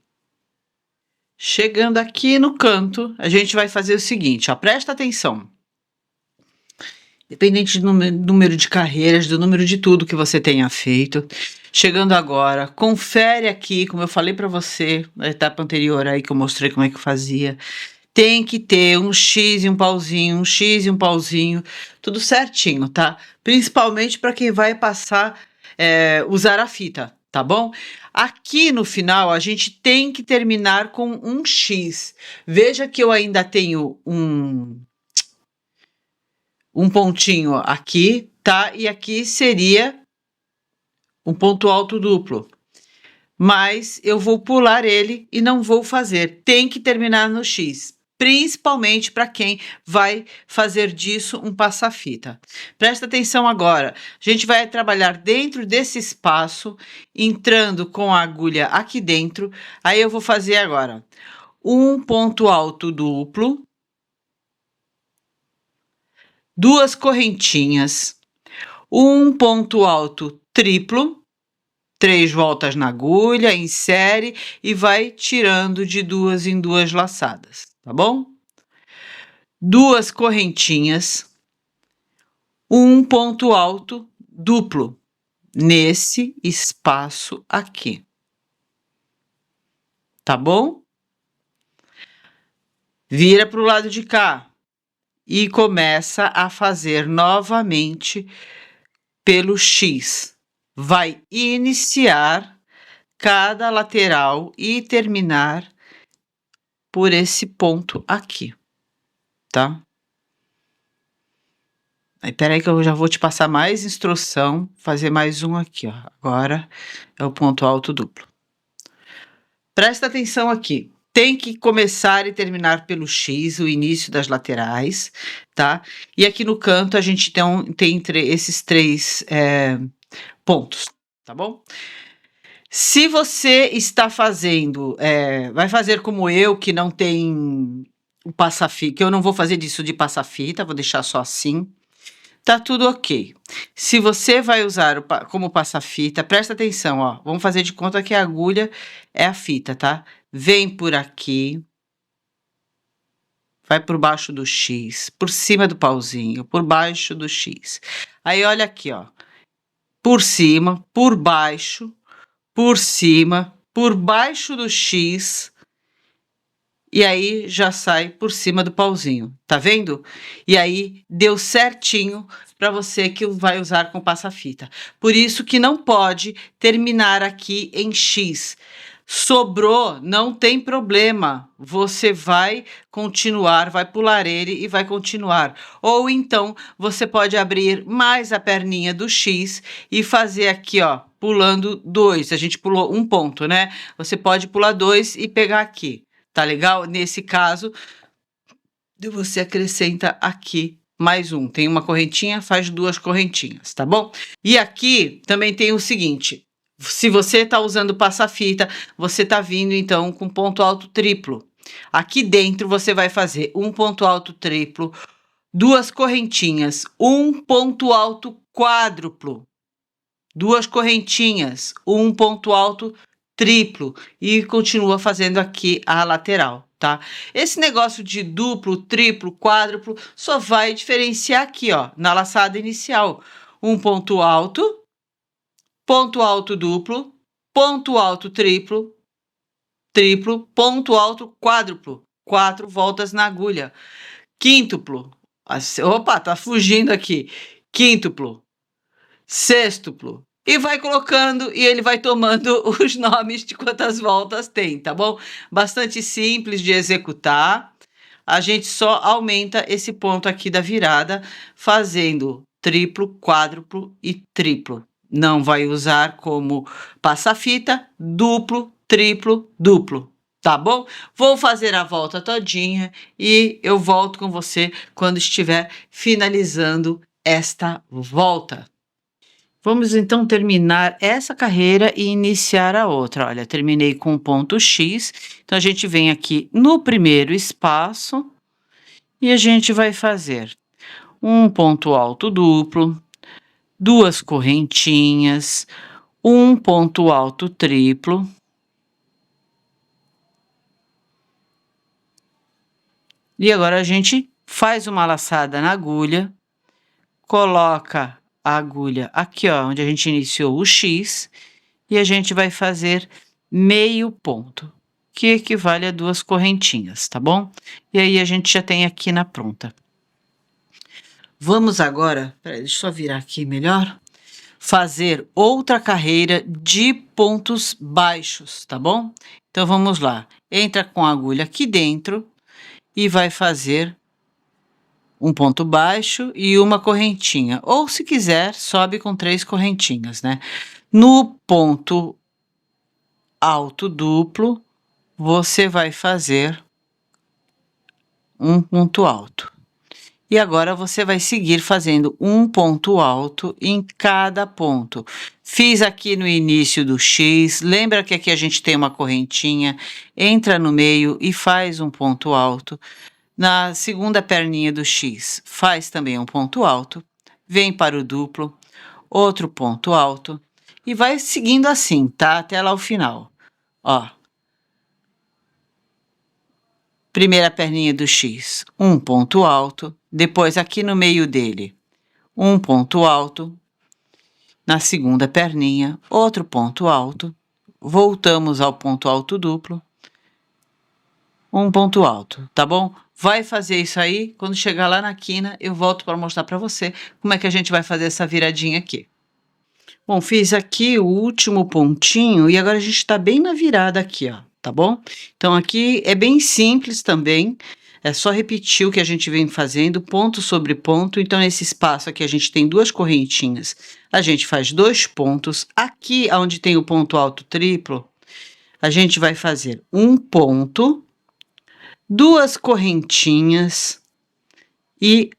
Chegando aqui no canto, a gente vai fazer o seguinte, ó, presta atenção. Independente do número de carreiras, do número de tudo que você tenha feito, chegando agora, confere aqui, como eu falei para você na etapa anterior aí que eu mostrei como é que eu fazia. Tem que ter um X e um pauzinho, um X e um pauzinho, tudo certinho, tá? Principalmente para quem vai passar, usar a fita, tá bom? Aqui no final, a gente tem que terminar com um X. Veja que eu ainda tenho um pontinho aqui, tá? E aqui seria um ponto alto duplo. Mas eu vou pular ele e não vou fazer. Tem que terminar no X. Principalmente para quem vai fazer disso um passa-fita. Presta atenção agora. A gente vai trabalhar dentro desse espaço, entrando com a agulha aqui dentro. Aí eu vou fazer agora um ponto alto duplo, duas correntinhas, um ponto alto triplo, 3 voltas na agulha, insere e vai tirando de 2 em 2 laçadas, tá bom? Duas correntinhas, um ponto alto duplo nesse espaço aqui, tá bom? Vira para o lado de cá e começa a fazer novamente pelo X. Vai iniciar cada lateral e terminar por esse ponto aqui, tá? Aí, espera aí que eu já vou te passar mais instrução, fazer mais um aqui, ó. Agora é o ponto alto duplo. Presta atenção aqui. Tem que começar e terminar pelo X, o início das laterais, tá? E aqui no canto a gente tem esses 3 pontos, tá bom? Se você está fazendo, vai fazer como eu, que não tem o passa-fita, que eu não vou fazer disso de passa-fita, vou deixar só assim. Tá tudo ok. Se você vai usar como passa-fita, presta atenção, ó. Vamos fazer de conta que a agulha é a fita, tá? Vem por aqui. Vai por baixo do X, por cima do pauzinho, por baixo do X. Aí olha aqui, ó. Por cima, por baixo, por cima, por baixo do X. E aí já sai por cima do pauzinho, tá vendo? E aí deu certinho para você que vai usar com passa-fita. Por isso que não pode terminar aqui em X. Sobrou, não tem problema. Você vai continuar, vai pular ele e vai continuar. Ou então você pode abrir mais a perninha do X e fazer aqui, ó, pulando 2. A gente pulou um ponto, né? Você pode pular 2 e pegar aqui. Tá legal? Nesse caso, você acrescenta aqui mais um. Tem uma correntinha, faz 2 correntinhas, tá bom? E aqui também tem o seguinte: se você tá usando passa-fita, você tá vindo então com ponto alto triplo. Aqui dentro você vai fazer um ponto alto triplo, 2 correntinhas, um ponto alto quádruplo, 2 correntinhas, um ponto alto triplo e continua fazendo aqui a lateral, tá? Esse negócio de duplo, triplo, quádruplo só vai diferenciar aqui, ó, na laçada inicial. Um ponto alto duplo, ponto alto triplo, triplo, ponto alto quádruplo, 4 voltas na agulha. Quíntuplo, opa, tá fugindo aqui. Quíntuplo, sextuplo. E vai colocando e ele vai tomando os nomes de quantas voltas tem, tá bom? Bastante simples de executar. A gente só aumenta esse ponto aqui da virada, fazendo triplo, quádruplo e triplo. Não vai usar como passa-fita, duplo, triplo, duplo. Tá bom? Vou fazer a volta todinha e eu volto com você quando estiver finalizando esta volta. Vamos então terminar essa carreira e iniciar a outra. Olha, terminei com o ponto X, então a gente vem aqui no primeiro espaço e a gente vai fazer um ponto alto duplo, 2 correntinhas, um ponto alto triplo, e agora a gente faz uma laçada na agulha, coloca a agulha aqui, ó, onde a gente iniciou o X, e a gente vai fazer meio ponto, que equivale a 2 correntinhas, tá bom? E aí a gente já tem aqui na pronta. Vamos agora, peraí, deixa eu só virar aqui melhor, fazer outra carreira de pontos baixos, tá bom? Então vamos lá, entra com a agulha aqui dentro e vai fazer um ponto baixo e uma correntinha, ou se quiser, sobe com 3 correntinhas, né? No ponto alto duplo, você vai fazer um ponto alto. E agora você vai seguir fazendo um ponto alto em cada ponto. Fiz aqui no início do X, lembra que aqui a gente tem uma correntinha, entra no meio e faz um ponto alto. Na segunda perninha do X, faz também um ponto alto, vem para o duplo, outro ponto alto, e vai seguindo assim, tá? Até lá o final. Ó. Primeira perninha do X, um ponto alto, depois aqui no meio dele, um ponto alto, na segunda perninha, outro ponto alto, voltamos ao ponto alto duplo, um ponto alto, tá bom? Vai fazer isso aí, quando chegar lá na quina, eu volto para mostrar para você como é que a gente vai fazer essa viradinha aqui. Bom, fiz aqui o último pontinho e agora a gente está bem na virada aqui, ó, tá bom? Então aqui é bem simples também, é só repetir o que a gente vem fazendo, ponto sobre ponto. Então nesse espaço aqui a gente tem 2 correntinhas, a gente faz 2 pontos. Aqui onde tem o ponto alto triplo, a gente vai fazer um ponto, 2 correntinhas e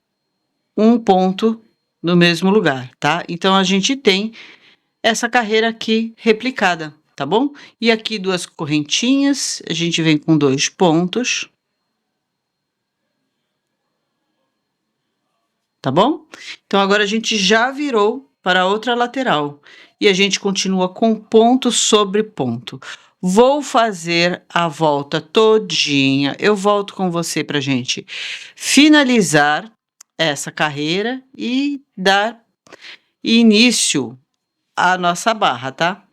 um ponto no mesmo lugar, tá? Então, a gente tem essa carreira aqui replicada, tá bom? E aqui 2 correntinhas, a gente vem com 2 pontos. Tá bom? Então, agora a gente já virou para a outra lateral. E a gente continua com ponto sobre ponto. Vou fazer a volta todinha. Eu volto com você para a gente finalizar essa carreira e dar início à nossa barra, tá?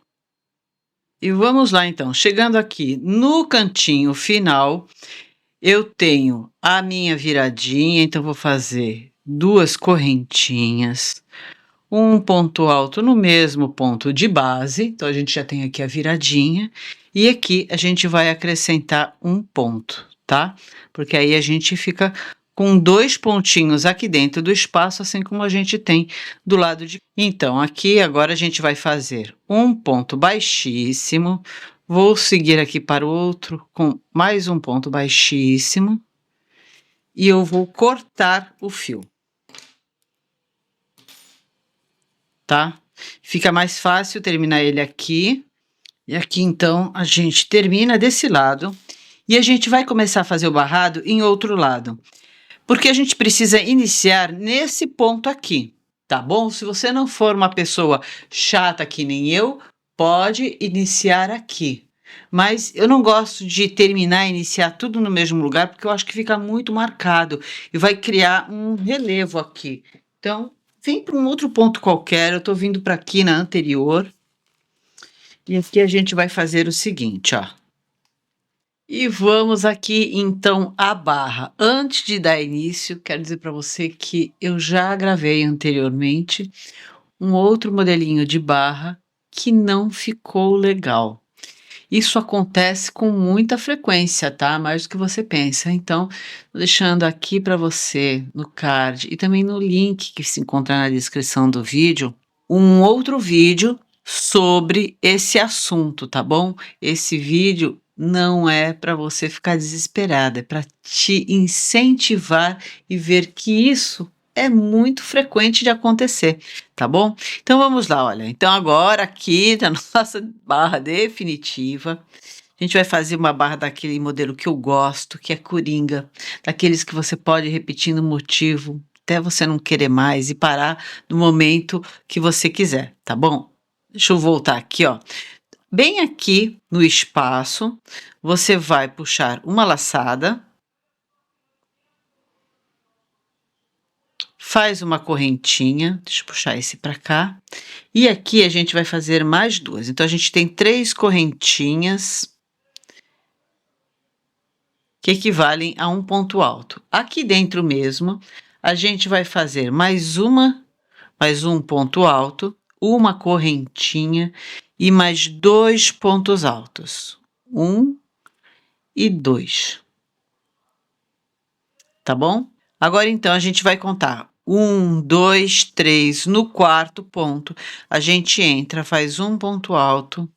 E vamos lá, então. Chegando aqui no cantinho final, eu tenho a minha viradinha, então vou fazer 2 correntinhas, um ponto alto no mesmo ponto de base, então a gente já tem aqui a viradinha, e aqui a gente vai acrescentar um ponto, tá? Porque aí a gente fica com 2 pontinhos aqui dentro do espaço, assim como a gente tem do lado de... Então, aqui agora a gente vai fazer um ponto baixíssimo, vou seguir aqui para o outro com mais um ponto baixíssimo, e eu vou cortar o fio. Tá? Fica mais fácil terminar ele aqui. E aqui, então, a gente termina desse lado. E a gente vai começar a fazer o barrado em outro lado. Porque a gente precisa iniciar nesse ponto aqui, tá bom? Se você não for uma pessoa chata que nem eu, pode iniciar aqui. Mas eu não gosto de terminar e iniciar tudo no mesmo lugar, porque eu acho que fica muito marcado e vai criar um relevo aqui. Então, vem para um outro ponto qualquer, eu tô vindo para aqui na anterior. E aqui a gente vai fazer o seguinte, ó. E vamos aqui, então, à barra. Antes de dar início, quero dizer para você que eu já gravei anteriormente um outro modelinho de barra que não ficou legal. Isso acontece com muita frequência, tá? Mais do que você pensa. Então, tô deixando aqui para você no card e também no link que se encontra na descrição do vídeo, um outro vídeo sobre esse assunto, tá bom? Esse vídeo não é para você ficar desesperada, é para te incentivar e ver que isso é muito frequente de acontecer, tá bom? Então vamos lá, olha. Então agora aqui na nossa barra definitiva, a gente vai fazer uma barra daquele modelo que eu gosto, que é coringa, daqueles que você pode repetir no motivo até você não querer mais e parar no momento que você quiser, tá bom? Deixa eu voltar aqui, ó. Bem aqui no espaço, você vai puxar uma laçada, faz uma correntinha, deixa eu puxar esse para cá, e aqui a gente vai fazer mais 2. Então, a gente tem 3 correntinhas que equivalem a um ponto alto. Aqui dentro mesmo, a gente vai fazer mais um ponto alto, uma correntinha e mais 2 pontos altos. 1 e 2. Tá bom? Agora, então, a gente vai contar 1, 2, 3. No quarto ponto, a gente entra, faz um ponto alto,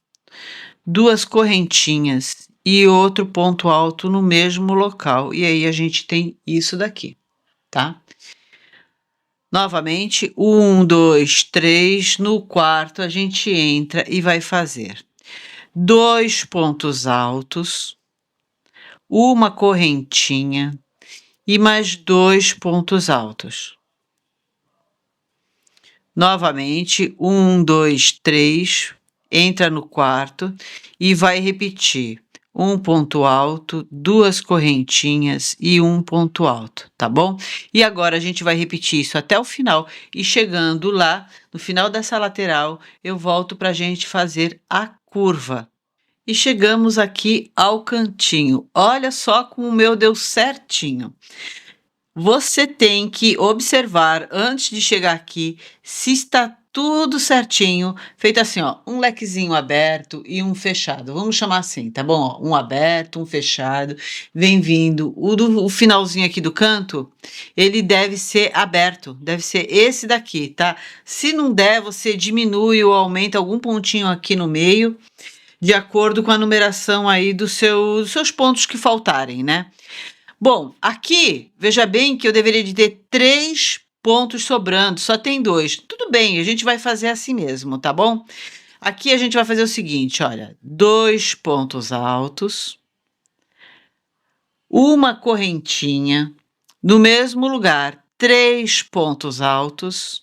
2 correntinhas e outro ponto alto no mesmo local. E aí, a gente tem isso daqui, tá? Novamente, 1, 2, 3. No quarto, a gente entra e vai fazer 2 pontos altos, uma correntinha e mais 2 pontos altos. Novamente, 1, 2, 3, entra no quarto e vai repetir um ponto alto, 2 correntinhas e um ponto alto, tá bom? E agora a gente vai repetir isso até o final e chegando lá, no final dessa lateral, eu volto para a gente fazer a curva. E chegamos aqui ao cantinho. Olha só como o meu deu certinho. Você tem que observar antes de chegar aqui se está tudo certinho, feito assim, ó, um lequezinho aberto e um fechado. Vamos chamar assim, tá bom? Ó, um aberto, um fechado, vem vindo. O finalzinho aqui do canto, ele deve ser aberto, deve ser esse daqui, tá? Se não der, você diminui ou aumenta algum pontinho aqui no meio. de acordo com a numeração aí dos seus pontos que faltarem, né? Bom, aqui, veja bem que eu deveria de ter 3 pontos sobrando, só tem 2. Tudo bem, a gente vai fazer assim mesmo, tá bom? Aqui a gente vai fazer o seguinte, olha, 2 pontos altos, uma correntinha, no mesmo lugar, 3 pontos altos,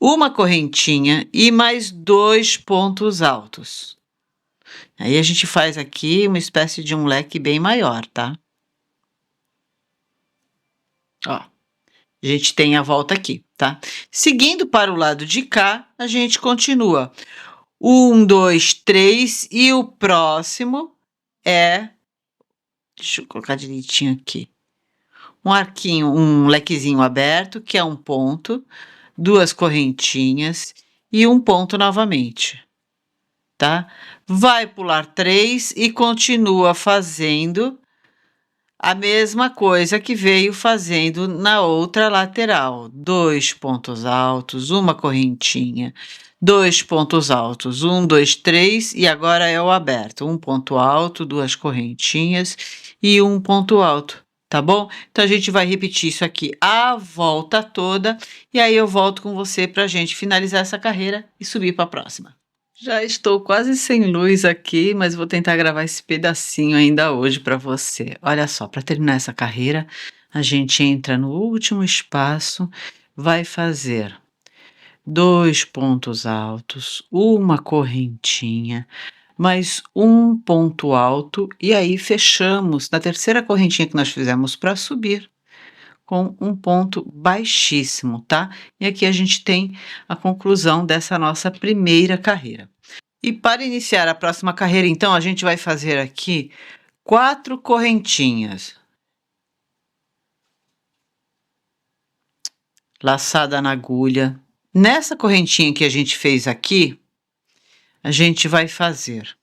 uma correntinha e mais 2 pontos altos. Aí a gente faz aqui uma espécie de um leque bem maior, tá? Ó, a gente tem a volta aqui, tá? Seguindo para o lado de cá, a gente continua. 1, 2, 3 e o próximo é... Deixa eu colocar direitinho aqui. Um arquinho, um lequezinho aberto, que é um ponto, 2 correntinhas e um ponto novamente, tá? Vai pular 3 e continua fazendo a mesma coisa que veio fazendo na outra lateral. 2 pontos altos, uma correntinha, 2 pontos altos, 1, 2, 3 e agora é o aberto. Um ponto alto, 2 correntinhas e um ponto alto, tá bom? Então a gente vai repetir isso aqui a volta toda e aí eu volto com você pra gente finalizar essa carreira e subir para a próxima. Já estou quase sem luz aqui, mas vou tentar gravar esse pedacinho ainda hoje para você. Olha só, para terminar essa carreira, a gente entra no último espaço, vai fazer 2 pontos altos, uma correntinha, mais um ponto alto, e aí fechamos na terceira correntinha que nós fizemos para subir, com um ponto baixíssimo, tá? E aqui a gente tem a conclusão dessa nossa primeira carreira. E para iniciar a próxima carreira, então, a gente vai fazer aqui 4 correntinhas. Laçada na agulha. Nessa correntinha que a gente fez aqui, a gente vai fazer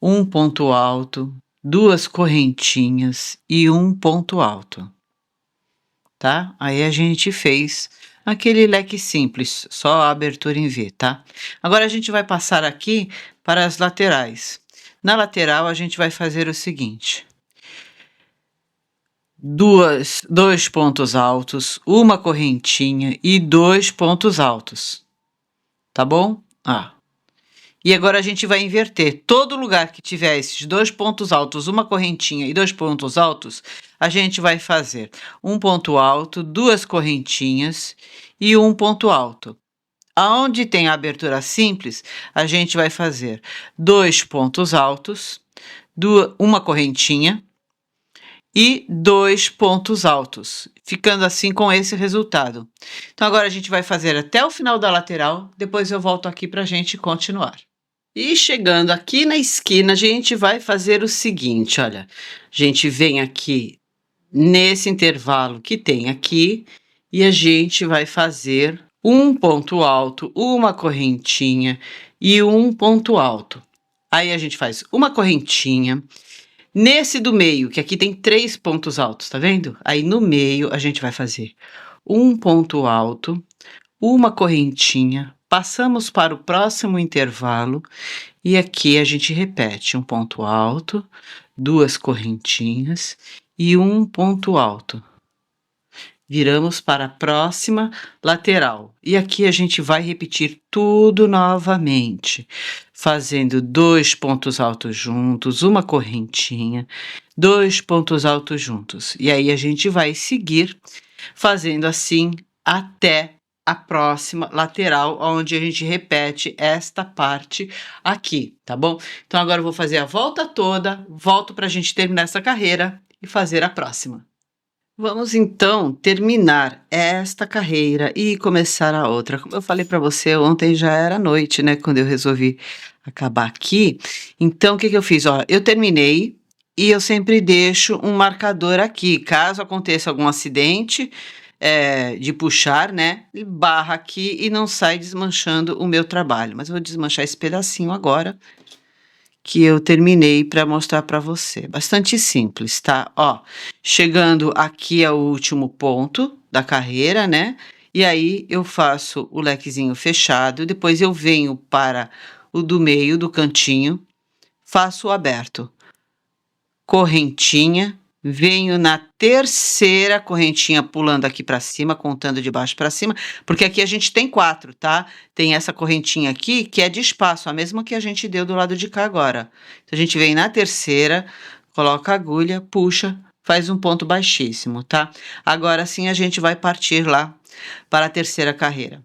um ponto alto, 2 correntinhas e um ponto alto, tá? Aí a gente fez aquele leque simples, só a abertura em V, tá? Agora a gente vai passar aqui para as laterais. Na lateral a gente vai fazer o seguinte: 2 pontos altos, uma correntinha e 2 pontos altos, tá bom? E agora a gente vai inverter. Todo lugar que tiver esses 2 pontos altos, uma correntinha e 2 pontos altos, a gente vai fazer um ponto alto, 2 correntinhas e um ponto alto. Aonde tem a abertura simples, a gente vai fazer 2 pontos altos, uma correntinha e 2 pontos altos, ficando assim com esse resultado. Então agora a gente vai fazer até o final da lateral, depois eu volto aqui para a gente continuar. E chegando aqui na esquina, a gente vai fazer o seguinte, olha, a gente vem aqui nesse intervalo que tem aqui e a gente vai fazer um ponto alto, uma correntinha e um ponto alto. Aí a gente faz uma correntinha. Nesse do meio, que aqui tem 3 pontos altos, tá vendo? Aí no meio a gente vai fazer um ponto alto, uma correntinha, passamos para o próximo intervalo e aqui a gente repete um ponto alto, 2 correntinhas e um ponto alto. Viramos para a próxima lateral e aqui a gente vai repetir tudo novamente, fazendo 2 pontos altos juntos, uma correntinha, 2 pontos altos juntos. E aí a gente vai seguir fazendo assim até a próxima lateral, onde a gente repete esta parte aqui, tá bom? Então agora eu vou fazer a volta toda, volto para a gente terminar essa carreira e fazer a próxima. Vamos então terminar esta carreira e começar a outra. Como eu falei para você, ontem já era noite, né, quando eu resolvi acabar aqui. Então, o que que eu fiz? Ó, eu terminei e eu sempre deixo um marcador aqui, caso aconteça algum acidente de puxar, né, ele barra aqui e não sai desmanchando o meu trabalho. Mas eu vou desmanchar esse pedacinho agora que eu terminei para mostrar para você. Bastante simples, tá? Ó, chegando aqui ao último ponto da carreira, né? E aí eu faço o lequezinho fechado, depois eu venho para o do meio, do cantinho, faço o aberto. Correntinha, venho na terceira correntinha pulando aqui para cima, contando de baixo para cima, porque aqui a gente tem 4, tá? Tem essa correntinha aqui que é de espaço, a mesma que a gente deu do lado de cá agora. Então a gente vem na terceira, coloca a agulha, puxa, faz um ponto baixíssimo, tá? Agora sim a gente vai partir lá para a terceira carreira.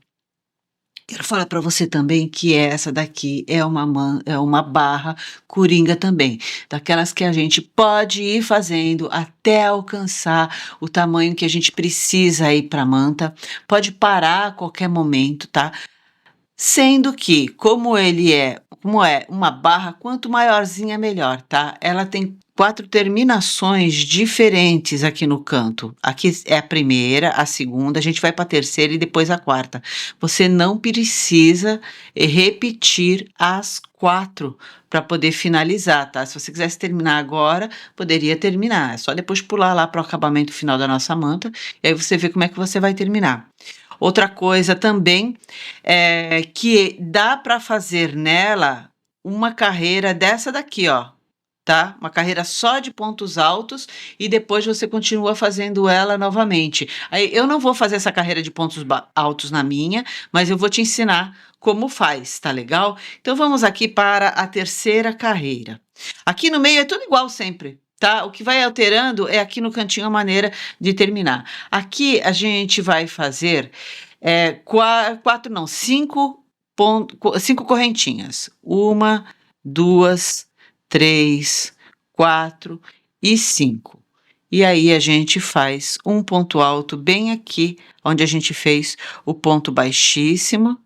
Quero falar para você também que essa daqui é uma barra coringa também, daquelas que a gente pode ir fazendo até alcançar o tamanho que a gente precisa ir para a manta, pode parar a qualquer momento, tá? Sendo que, como é uma barra, quanto maiorzinha melhor, tá? Ela tem 4 terminações diferentes aqui no canto. Aqui é a primeira, a segunda, a gente vai para a terceira e depois a quarta. Você não precisa repetir as 4 para poder finalizar, tá? Se você quisesse terminar agora, poderia terminar. É só depois pular lá para o acabamento final da nossa manta e aí você vê como é que você vai terminar. Outra coisa também é que dá para fazer nela uma carreira dessa daqui, ó, tá? Uma carreira só de pontos altos e depois você continua fazendo ela novamente. Aí eu não vou fazer essa carreira de pontos altos na minha, mas eu vou te ensinar como faz, tá legal? Então vamos aqui para a terceira carreira. Aqui no meio é tudo igual sempre. Tá? O que vai alterando é aqui no cantinho a maneira de terminar. Aqui a gente vai fazer 5 correntinhas. 1, 2, 3, 4 e 5. E aí a gente faz um ponto alto bem aqui, onde a gente fez o ponto baixíssimo,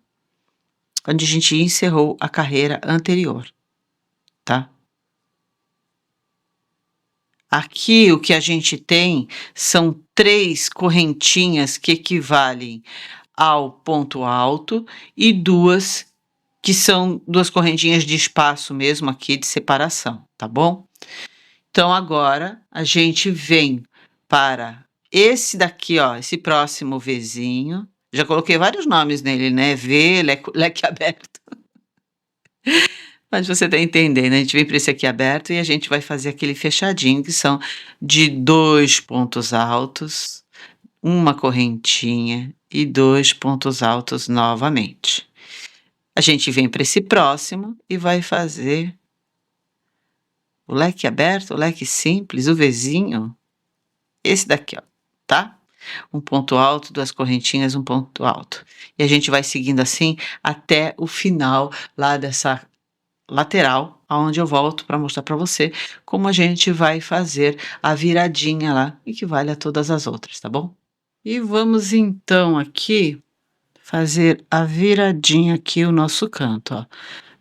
onde a gente encerrou a carreira anterior, tá? Aqui o que a gente tem são 3 correntinhas que equivalem ao ponto alto e 2 que são 2 correntinhas de espaço mesmo aqui de separação, tá bom? Então agora a gente vem para esse daqui, ó, esse próximo Vzinho. Já coloquei vários nomes nele, né? V, leque aberto. Mas você tá entendendo, a gente vem para esse aqui aberto e a gente vai fazer aquele fechadinho, que são de 2 pontos altos, uma correntinha e 2 pontos altos novamente. A gente vem para esse próximo e vai fazer o leque aberto, o leque simples, o Vzinho, esse daqui, ó, tá? Um ponto alto, 2 correntinhas, um ponto alto. E a gente vai seguindo assim até o final lá dessa lateral, aonde eu volto para mostrar para você como a gente vai fazer a viradinha lá, equivale a todas as outras, tá bom? E vamos então aqui fazer a viradinha aqui, o nosso canto, ó.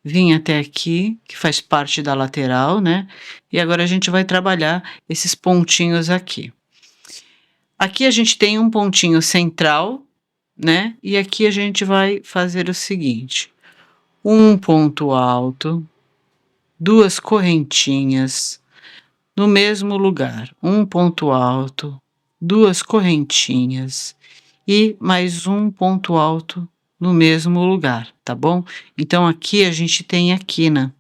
Vim até aqui, que faz parte da lateral, né? E agora a gente vai trabalhar esses pontinhos aqui. Aqui a gente tem um pontinho central, né? E aqui a gente vai fazer o seguinte: um ponto alto, 2 correntinhas no mesmo lugar, um ponto alto, 2 correntinhas e mais um ponto alto no mesmo lugar, tá bom? Então aqui a gente tem a quina,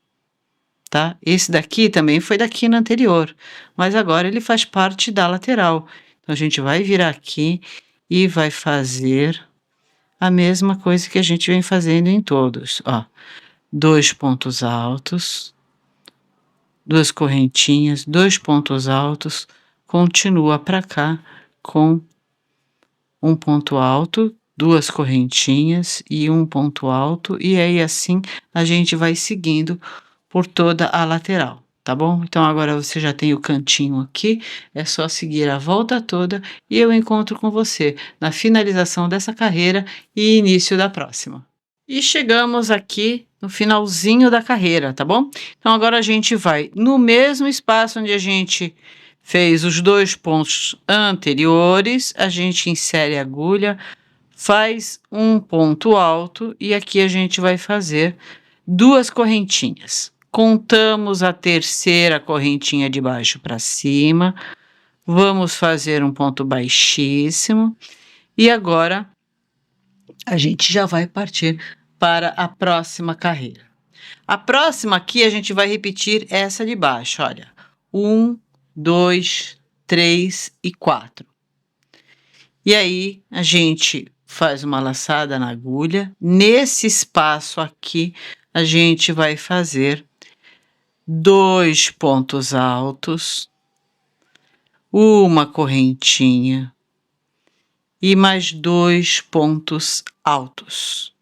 tá? Esse daqui também foi da quina anterior, mas agora ele faz parte da lateral. Então a gente vai virar aqui e vai fazer a mesma coisa que a gente vem fazendo em todos, ó. 2 pontos altos, 2 correntinhas, 2 pontos altos, continua para cá com um ponto alto, 2 correntinhas e um ponto alto, e aí assim a gente vai seguindo por toda a lateral, tá bom? Então agora você já tem o cantinho aqui, é só seguir a volta toda e eu encontro com você na finalização dessa carreira e início da próxima. E chegamos aqui no finalzinho da carreira, tá bom? Então agora a gente vai no mesmo espaço onde a gente fez os 2 pontos anteriores, a gente insere a agulha, faz um ponto alto e aqui a gente vai fazer 2 correntinhas. Contamos a terceira correntinha de baixo para cima, vamos fazer um ponto baixíssimo e agora a gente já vai partir para a próxima carreira. A próxima aqui a gente vai repetir essa de baixo, olha. 1, 2, 3 e 4. E aí a gente faz uma laçada na agulha. Nesse espaço aqui, a gente vai fazer 2 pontos altos, uma correntinha e mais 2 pontos altos,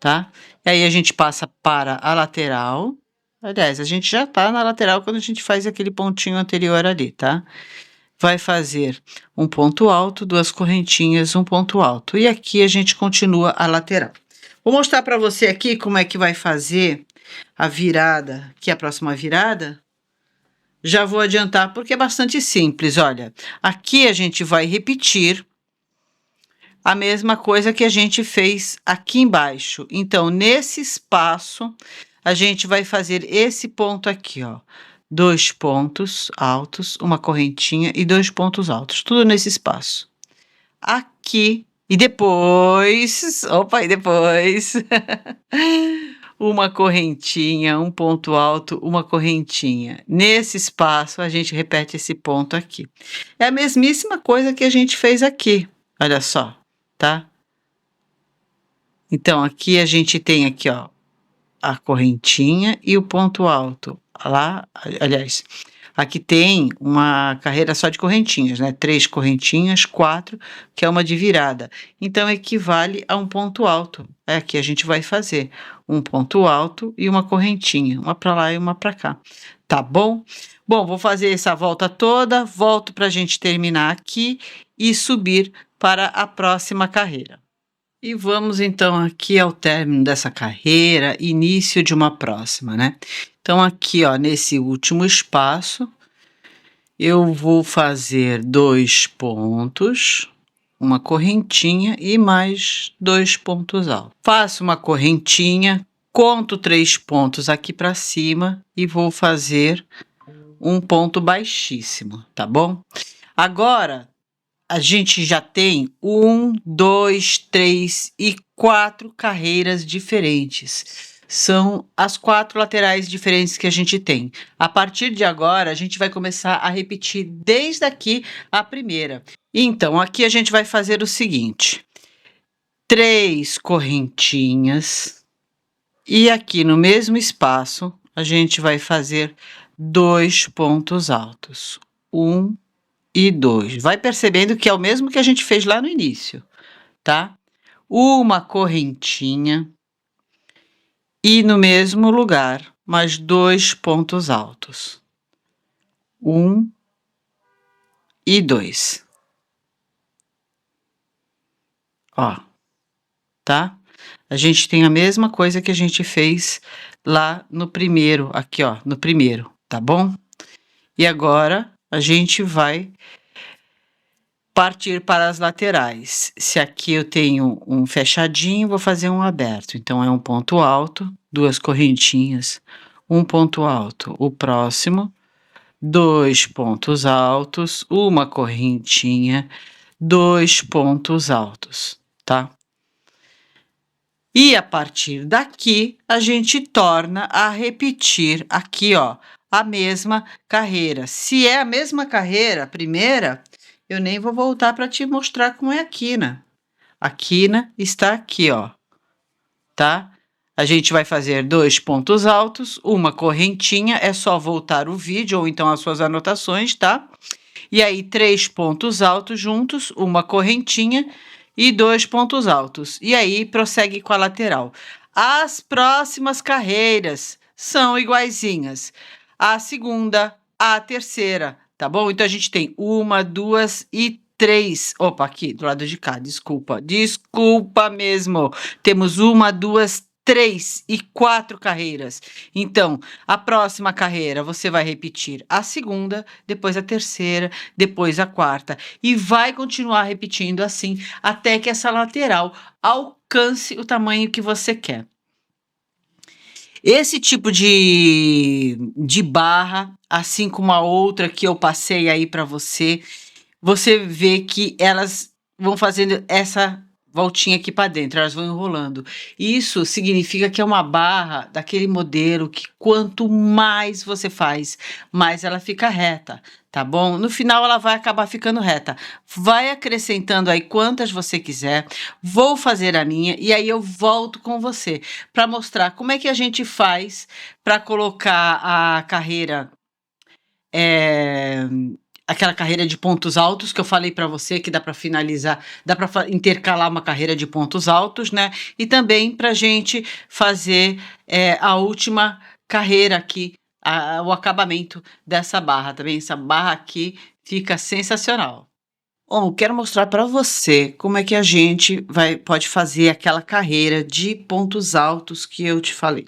tá? E aí a gente passa para a lateral. Aliás, a gente já tá na lateral quando a gente faz aquele pontinho anterior ali, tá? Vai fazer um ponto alto, 2 correntinhas, um ponto alto. E aqui a gente continua a lateral. Vou mostrar para você aqui como é que vai fazer a virada, que é a próxima virada. Já vou adiantar porque é bastante simples, olha. Aqui a gente vai repetir a mesma coisa que a gente fez aqui embaixo. Então, nesse espaço, a gente vai fazer esse ponto aqui, ó. 2 pontos altos, uma correntinha e 2 pontos altos, tudo nesse espaço. Aqui, e depois, opa, e depois, uma correntinha, um ponto alto, uma correntinha. Nesse espaço, a gente repete esse ponto aqui. É a mesmíssima coisa que a gente fez aqui, olha só, tá? Então, aqui a gente tem aqui, ó, a correntinha e o ponto alto. Lá, aliás, aqui tem uma carreira só de correntinhas, né? 3 correntinhas, 4, que é uma de virada. Então, equivale a um ponto alto. Aqui a gente vai fazer um ponto alto e uma correntinha, uma para lá e uma para cá. Tá bom? Bom, vou fazer essa volta toda, volto para a gente terminar aqui e subir para a próxima carreira. E vamos então aqui ao término dessa carreira, início de uma próxima, né? Então aqui, ó, nesse último espaço, eu vou fazer 2 pontos, uma correntinha e mais 2 pontos altos. Faço uma correntinha, conto 3 pontos aqui para cima e vou fazer um ponto baixíssimo, tá bom? Agora, a gente já tem 1, 2, 3 e 4 carreiras diferentes. São as 4 laterais diferentes que a gente tem. A partir de agora, a gente vai começar a repetir desde aqui a primeira. Então, aqui a gente vai fazer o seguinte: 3 correntinhas e aqui no mesmo espaço, a gente vai fazer 2 pontos altos. 1 e 2. Vai percebendo que é o mesmo que a gente fez lá no início, tá? Uma correntinha e no mesmo lugar, mais 2 pontos altos. 1 e 2. Ó, tá? A gente tem a mesma coisa que a gente fez lá no primeiro, aqui ó, no primeiro, tá bom? E agora a gente vai partir para as laterais. Se aqui eu tenho um fechadinho, vou fazer um aberto. Então, é um ponto alto, 2 correntinhas, um ponto alto. O próximo, 2 pontos altos, uma correntinha, 2 pontos altos, tá? E a partir daqui, a gente torna a repetir aqui, ó, a mesma carreira. Se é a mesma carreira, a primeira, eu nem vou voltar para te mostrar como é a quina. A quina está aqui, ó, tá? A gente vai fazer 2 pontos altos, uma correntinha, é só voltar o vídeo ou então as suas anotações, tá? E aí, 3 pontos altos juntos, uma correntinha e 2 pontos altos. E aí, prossegue com a lateral. As próximas carreiras são iguaizinhas. A segunda, a terceira, tá bom? Então, a gente tem 1, 2 e 3. Opa, aqui, do lado de cá, desculpa. Desculpa mesmo. Temos 1, 2, 3 e 4 carreiras. Então, a próxima carreira você vai repetir a segunda, depois a terceira, depois a quarta. E vai continuar repetindo assim até que essa lateral alcance o tamanho que você quer. Esse tipo de barra, assim como a outra que eu passei aí para você, você vê que elas vão fazendo essa voltinha aqui para dentro, elas vão enrolando. Isso significa que é uma barra daquele modelo que quanto mais você faz, mais ela fica reta, tá bom? No final ela vai acabar ficando reta. Vai acrescentando aí quantas você quiser. Vou fazer a minha e aí eu volto com você para mostrar como é que a gente faz para colocar a carreira eh, aquela carreira de pontos altos que eu falei para você que dá para finalizar, dá para intercalar uma carreira de pontos altos, né? E também para gente fazer a última carreira aqui, o acabamento dessa barra, também essa barra aqui fica sensacional. Bom, quero mostrar para você como é que a gente pode fazer aquela carreira de pontos altos que eu te falei.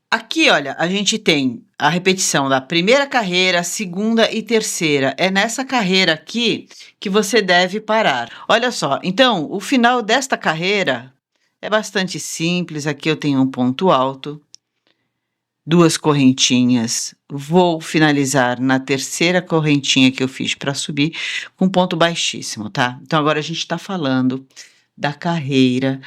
Aqui, olha, a gente tem a repetição da primeira carreira, segunda e terceira. É nessa carreira aqui que você deve parar. Olha só, então, o final desta carreira é bastante simples. Aqui eu tenho um ponto alto, duas correntinhas. Vou finalizar na terceira correntinha que eu fiz para subir com ponto baixíssimo, tá? Então, agora a gente está falando da carreira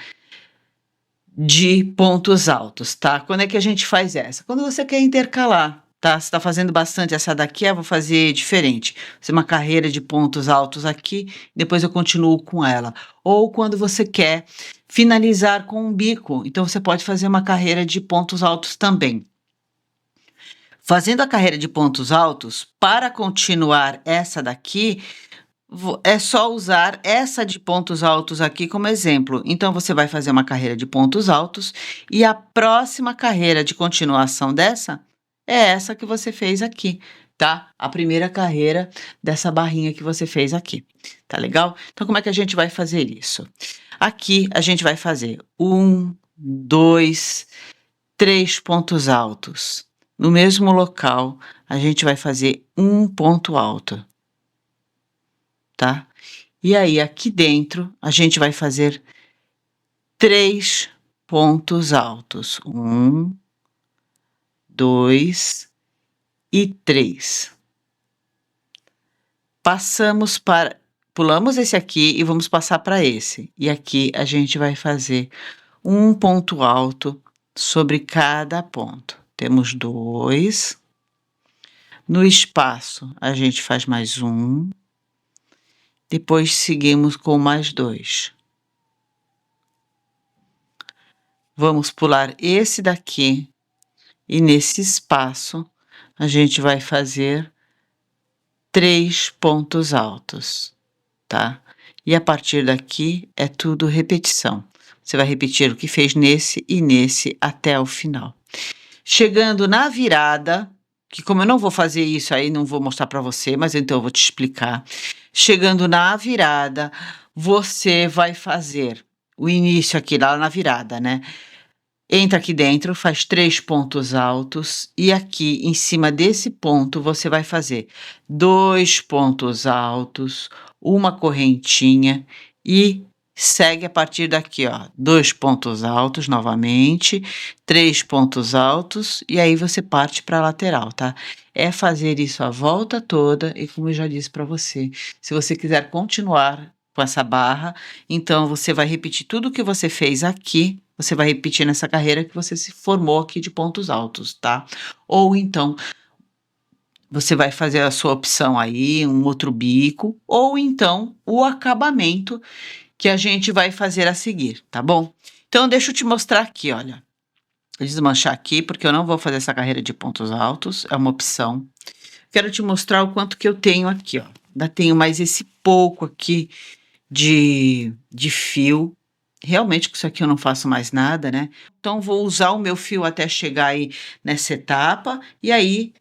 de pontos altos, tá? Quando é que a gente faz essa? Quando você quer intercalar, tá? Você está fazendo bastante essa daqui, eu vou fazer diferente. Fazer uma carreira de pontos altos aqui, depois eu continuo com ela. Ou quando você quer finalizar com um bico, então você pode fazer uma carreira de pontos altos também. Fazendo a carreira de pontos altos, para continuar essa daqui, é só usar essa de pontos altos aqui como exemplo. Então, você vai fazer uma carreira de pontos altos e a próxima carreira de continuação dessa é essa que você fez aqui, tá? A primeira carreira dessa barrinha que você fez aqui, tá legal? Então, como é que a gente vai fazer isso? Aqui, a gente vai fazer 1, 2, 3 pontos altos. No mesmo local, a gente vai fazer um ponto alto. Tá? E aí, aqui dentro, a gente vai fazer 3 pontos altos. 1, 2 e 3. Pulamos esse aqui e vamos passar para esse. E aqui a gente vai fazer um ponto alto sobre cada ponto. Temos 2. No espaço, a gente faz mais um. Depois seguimos com mais 2. Vamos pular esse daqui e nesse espaço a gente vai fazer 3 pontos altos, tá? E a partir daqui é tudo repetição. Você vai repetir o que fez nesse e nesse até o final. Chegando na virada, que como eu não vou fazer isso aí, não vou mostrar para você, mas então eu vou te explicar. Chegando na virada, você vai fazer o início aqui lá na virada, né? Entra aqui dentro, faz 3 pontos altos e aqui em cima desse ponto você vai fazer 2 pontos altos, uma correntinha e segue a partir daqui, ó, 2 pontos altos novamente, 3 pontos altos e aí você parte para a lateral, tá? É fazer isso a volta toda e como eu já disse para você, se você quiser continuar com essa barra, então você vai repetir tudo o que você fez aqui, você vai repetir nessa carreira que você se formou aqui de pontos altos, tá? Ou então você vai fazer a sua opção aí, um outro bico, ou então o acabamento que a gente vai fazer a seguir, tá bom? Então deixa eu te mostrar aqui, olha. Vou desmanchar aqui porque eu não vou fazer essa carreira de pontos altos, é uma opção. Quero te mostrar o quanto que eu tenho aqui, ó. Ainda tenho mais esse pouco aqui de fio. Realmente com isso aqui eu não faço mais nada, né? Então vou usar o meu fio até chegar aí nessa etapa e aí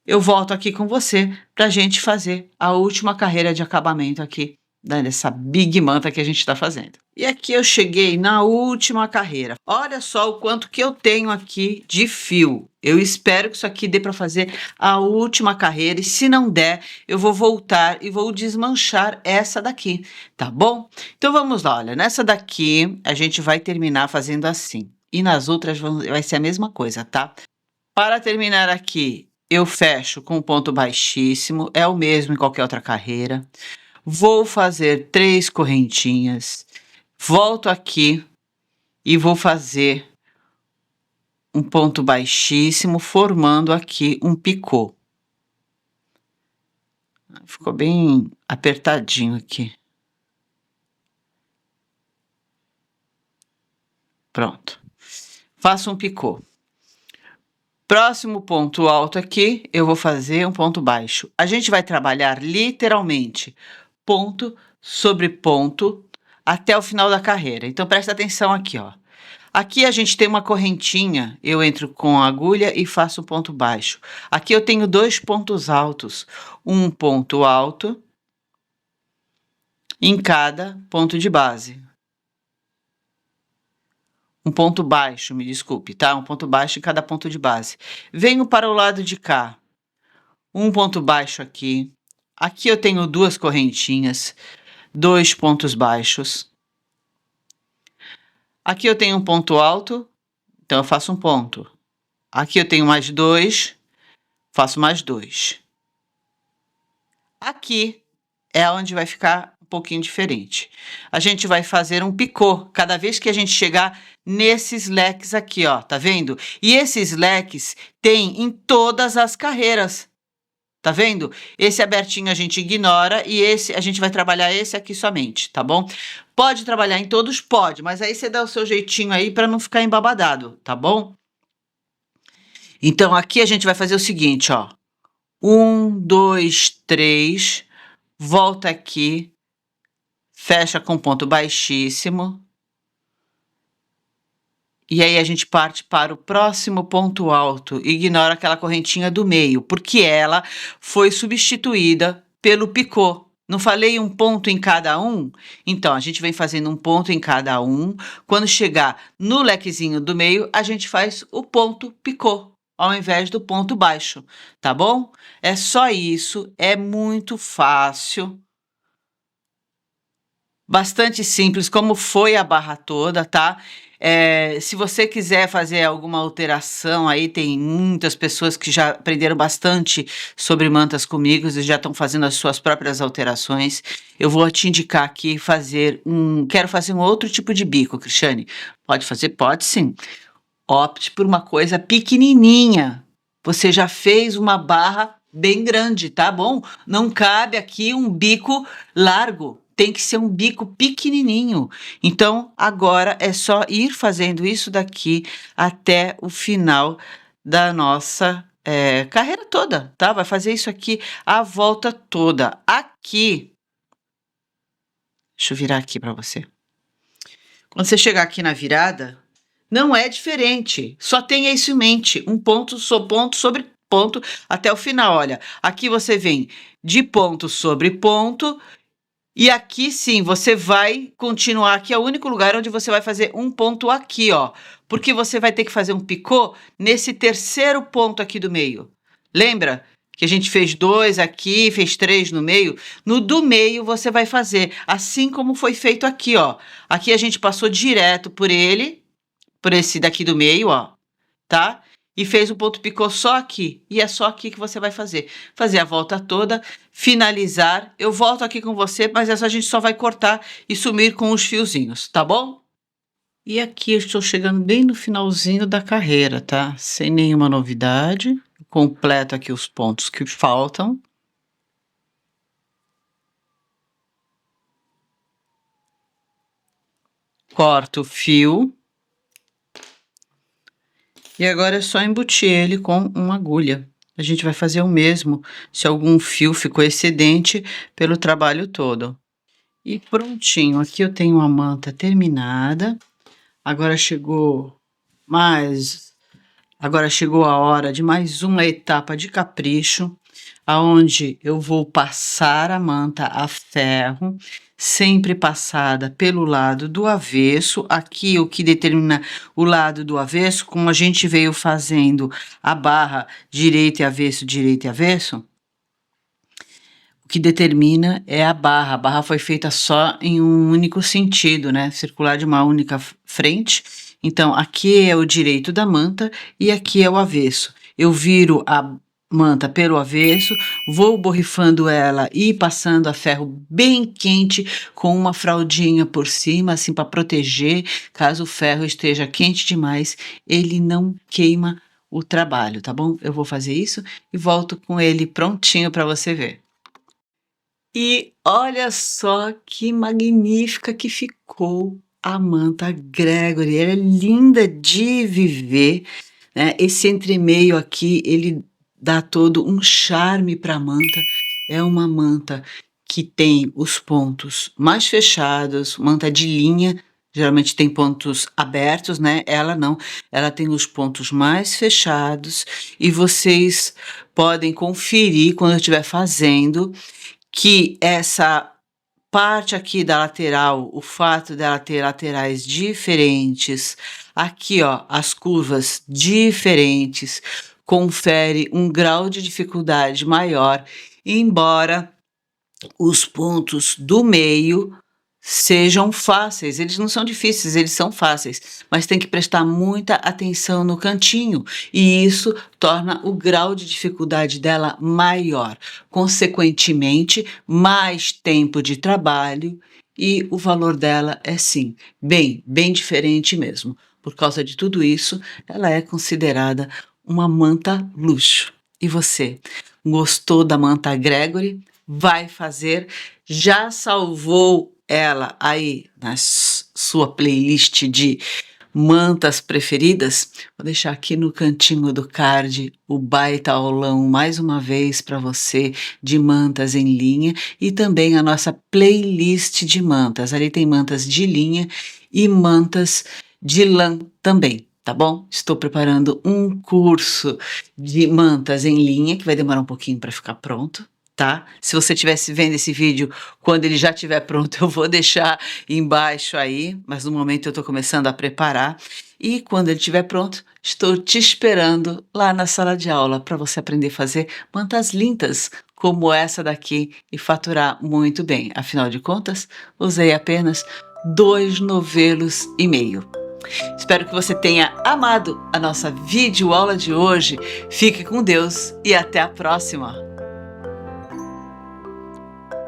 eu volto aqui com você pra gente fazer a última carreira de acabamento aqui dessa big manta que a gente está fazendo. E aqui eu cheguei na última carreira. Olha só o quanto que eu tenho aqui de fio. Eu espero que isso aqui dê para fazer a última carreira e se não der, eu vou voltar e vou desmanchar essa daqui, tá bom? Então vamos lá, olha, nessa daqui a gente vai terminar fazendo assim. E nas outras vai ser a mesma coisa, tá? Para terminar aqui, eu fecho com um ponto baixíssimo, é o mesmo em qualquer outra carreira. Vou fazer 3 correntinhas, volto aqui e vou fazer um ponto baixíssimo, formando aqui um picô. Ficou bem apertadinho aqui. Pronto. Faço um picô. Próximo ponto alto aqui, eu vou fazer um ponto baixo. A gente vai trabalhar literalmente ponto sobre ponto até o final da carreira. Então presta atenção aqui, ó. Aqui a gente tem uma correntinha, eu entro com a agulha e faço um ponto baixo. Aqui eu tenho 2 pontos altos, um ponto alto em cada ponto de base. Um ponto baixo, me desculpe, tá? Um ponto baixo em cada ponto de base. Venho para o lado de cá, um ponto baixo aqui. Aqui eu tenho 2 correntinhas, 2 pontos baixos. Aqui eu tenho um ponto alto, então eu faço um ponto. Aqui eu tenho mais 2, faço mais 2. Aqui é onde vai ficar um pouquinho diferente. A gente vai fazer um picô cada vez que a gente chegar nesses leques aqui, ó, tá vendo? E esses leques tem em todas as carreiras, tá vendo? Esse abertinho a gente ignora e esse a gente vai trabalhar esse aqui somente, tá bom? Pode trabalhar em todos? Pode, mas aí você dá o seu jeitinho aí para não ficar embabadado, tá bom? Então aqui a gente vai fazer o seguinte, ó. 1, 2, 3, volta aqui, fecha com ponto baixíssimo. E aí a gente parte para o próximo ponto alto, ignora aquela correntinha do meio, porque ela foi substituída pelo picô. Não falei um ponto em cada um? Então, a gente vem fazendo um ponto em cada um. Quando chegar no lequezinho do meio, a gente faz o ponto picô, ao invés do ponto baixo, tá bom? É só isso, é muito fácil. Bastante simples, como foi a barra toda, tá? Se você quiser fazer alguma alteração aí, tem muitas pessoas que já aprenderam bastante sobre mantas comigo e já estão fazendo as suas próprias alterações. Eu vou te indicar aqui quero fazer um outro tipo de bico, Cristiane. Pode fazer? Pode sim. Opte por uma coisa pequenininha. Você já fez uma barra bem grande, tá bom? Não cabe aqui um bico largo. Tem que ser um bico pequenininho. Então, agora é só ir fazendo isso daqui até o final da nossa carreira toda, tá? Vai fazer isso aqui a volta toda. Aqui, deixa eu virar aqui para você. Quando você chegar aqui na virada, não é diferente. Só tenha isso em mente. Um ponto sobre ponto até o final. Olha, aqui você vem de ponto sobre ponto. E aqui sim, você vai continuar aqui, é o único lugar onde você vai fazer um ponto aqui, ó. Porque você vai ter que fazer um picô nesse terceiro ponto aqui do meio. Lembra que a gente fez 2 aqui, fez 3 no meio? No do meio você vai fazer, assim como foi feito aqui, ó. Aqui a gente passou direto por esse daqui do meio, ó, tá? E fez o ponto picô só aqui. E é só aqui que você vai fazer. Fazer a volta toda, finalizar. Eu volto aqui com você, mas essa a gente só vai cortar e sumir com os fiozinhos, tá bom? E aqui eu estou chegando bem no finalzinho da carreira, tá? Sem nenhuma novidade. Completo aqui os pontos que faltam. Corto o fio. E agora é só embutir ele com uma agulha. A gente vai fazer o mesmo se algum fio ficou excedente pelo trabalho todo. E prontinho, aqui eu tenho a manta terminada. Agora chegou a hora de mais uma etapa de capricho, aonde eu vou passar a manta a ferro, sempre passada pelo lado do avesso. Aqui o que determina o lado do avesso, como a gente veio fazendo a barra direito e avesso, o que determina é a barra. A barra foi feita só em um único sentido, né? Circular de uma única frente. Então, aqui é o direito da manta e aqui é o avesso. Eu viro a manta pelo avesso, vou borrifando ela e passando a ferro bem quente com uma fraldinha por cima, assim para proteger, caso o ferro esteja quente demais, ele não queima o trabalho, tá bom? Eu vou fazer isso e volto com ele prontinho para você ver. E olha só que magnífica que ficou a manta Gregory, ela é linda de viver, né? Esse entremeio aqui, ele dá todo um charme para a manta. É uma manta que tem os pontos mais fechados, manta de linha, geralmente tem pontos abertos, né? Ela não, ela tem os pontos mais fechados e vocês podem conferir quando eu estiver fazendo que essa parte aqui da lateral, o fato dela ter laterais diferentes, aqui ó, as curvas diferentes, confere um grau de dificuldade maior, embora os pontos do meio sejam fáceis, eles não são difíceis, eles são fáceis, mas tem que prestar muita atenção no cantinho e isso torna o grau de dificuldade dela maior, consequentemente, mais tempo de trabalho e o valor dela é sim, bem diferente mesmo. Por causa de tudo isso, ela é considerada uma manta luxo. E você, gostou da manta Gregory? Vai fazer? Já salvou ela aí na sua playlist de mantas preferidas? Vou deixar aqui no cantinho do card o baita aulão mais uma vez para você de mantas em linha e também a nossa playlist de mantas. Ali tem mantas de linha e mantas de lã também. Tá bom? Estou preparando um curso de mantas em linha que vai demorar um pouquinho para ficar pronto. Tá? Se você estivesse vendo esse vídeo quando ele já estiver pronto, eu vou deixar embaixo aí, mas no momento eu estou começando a preparar. E quando ele estiver pronto, estou te esperando lá na sala de aula para você aprender a fazer mantas lindas como essa daqui e faturar muito bem. Afinal de contas, usei apenas 2 novelos e meio. Espero que você tenha amado a nossa videoaula de hoje. Fique com Deus e até a próxima!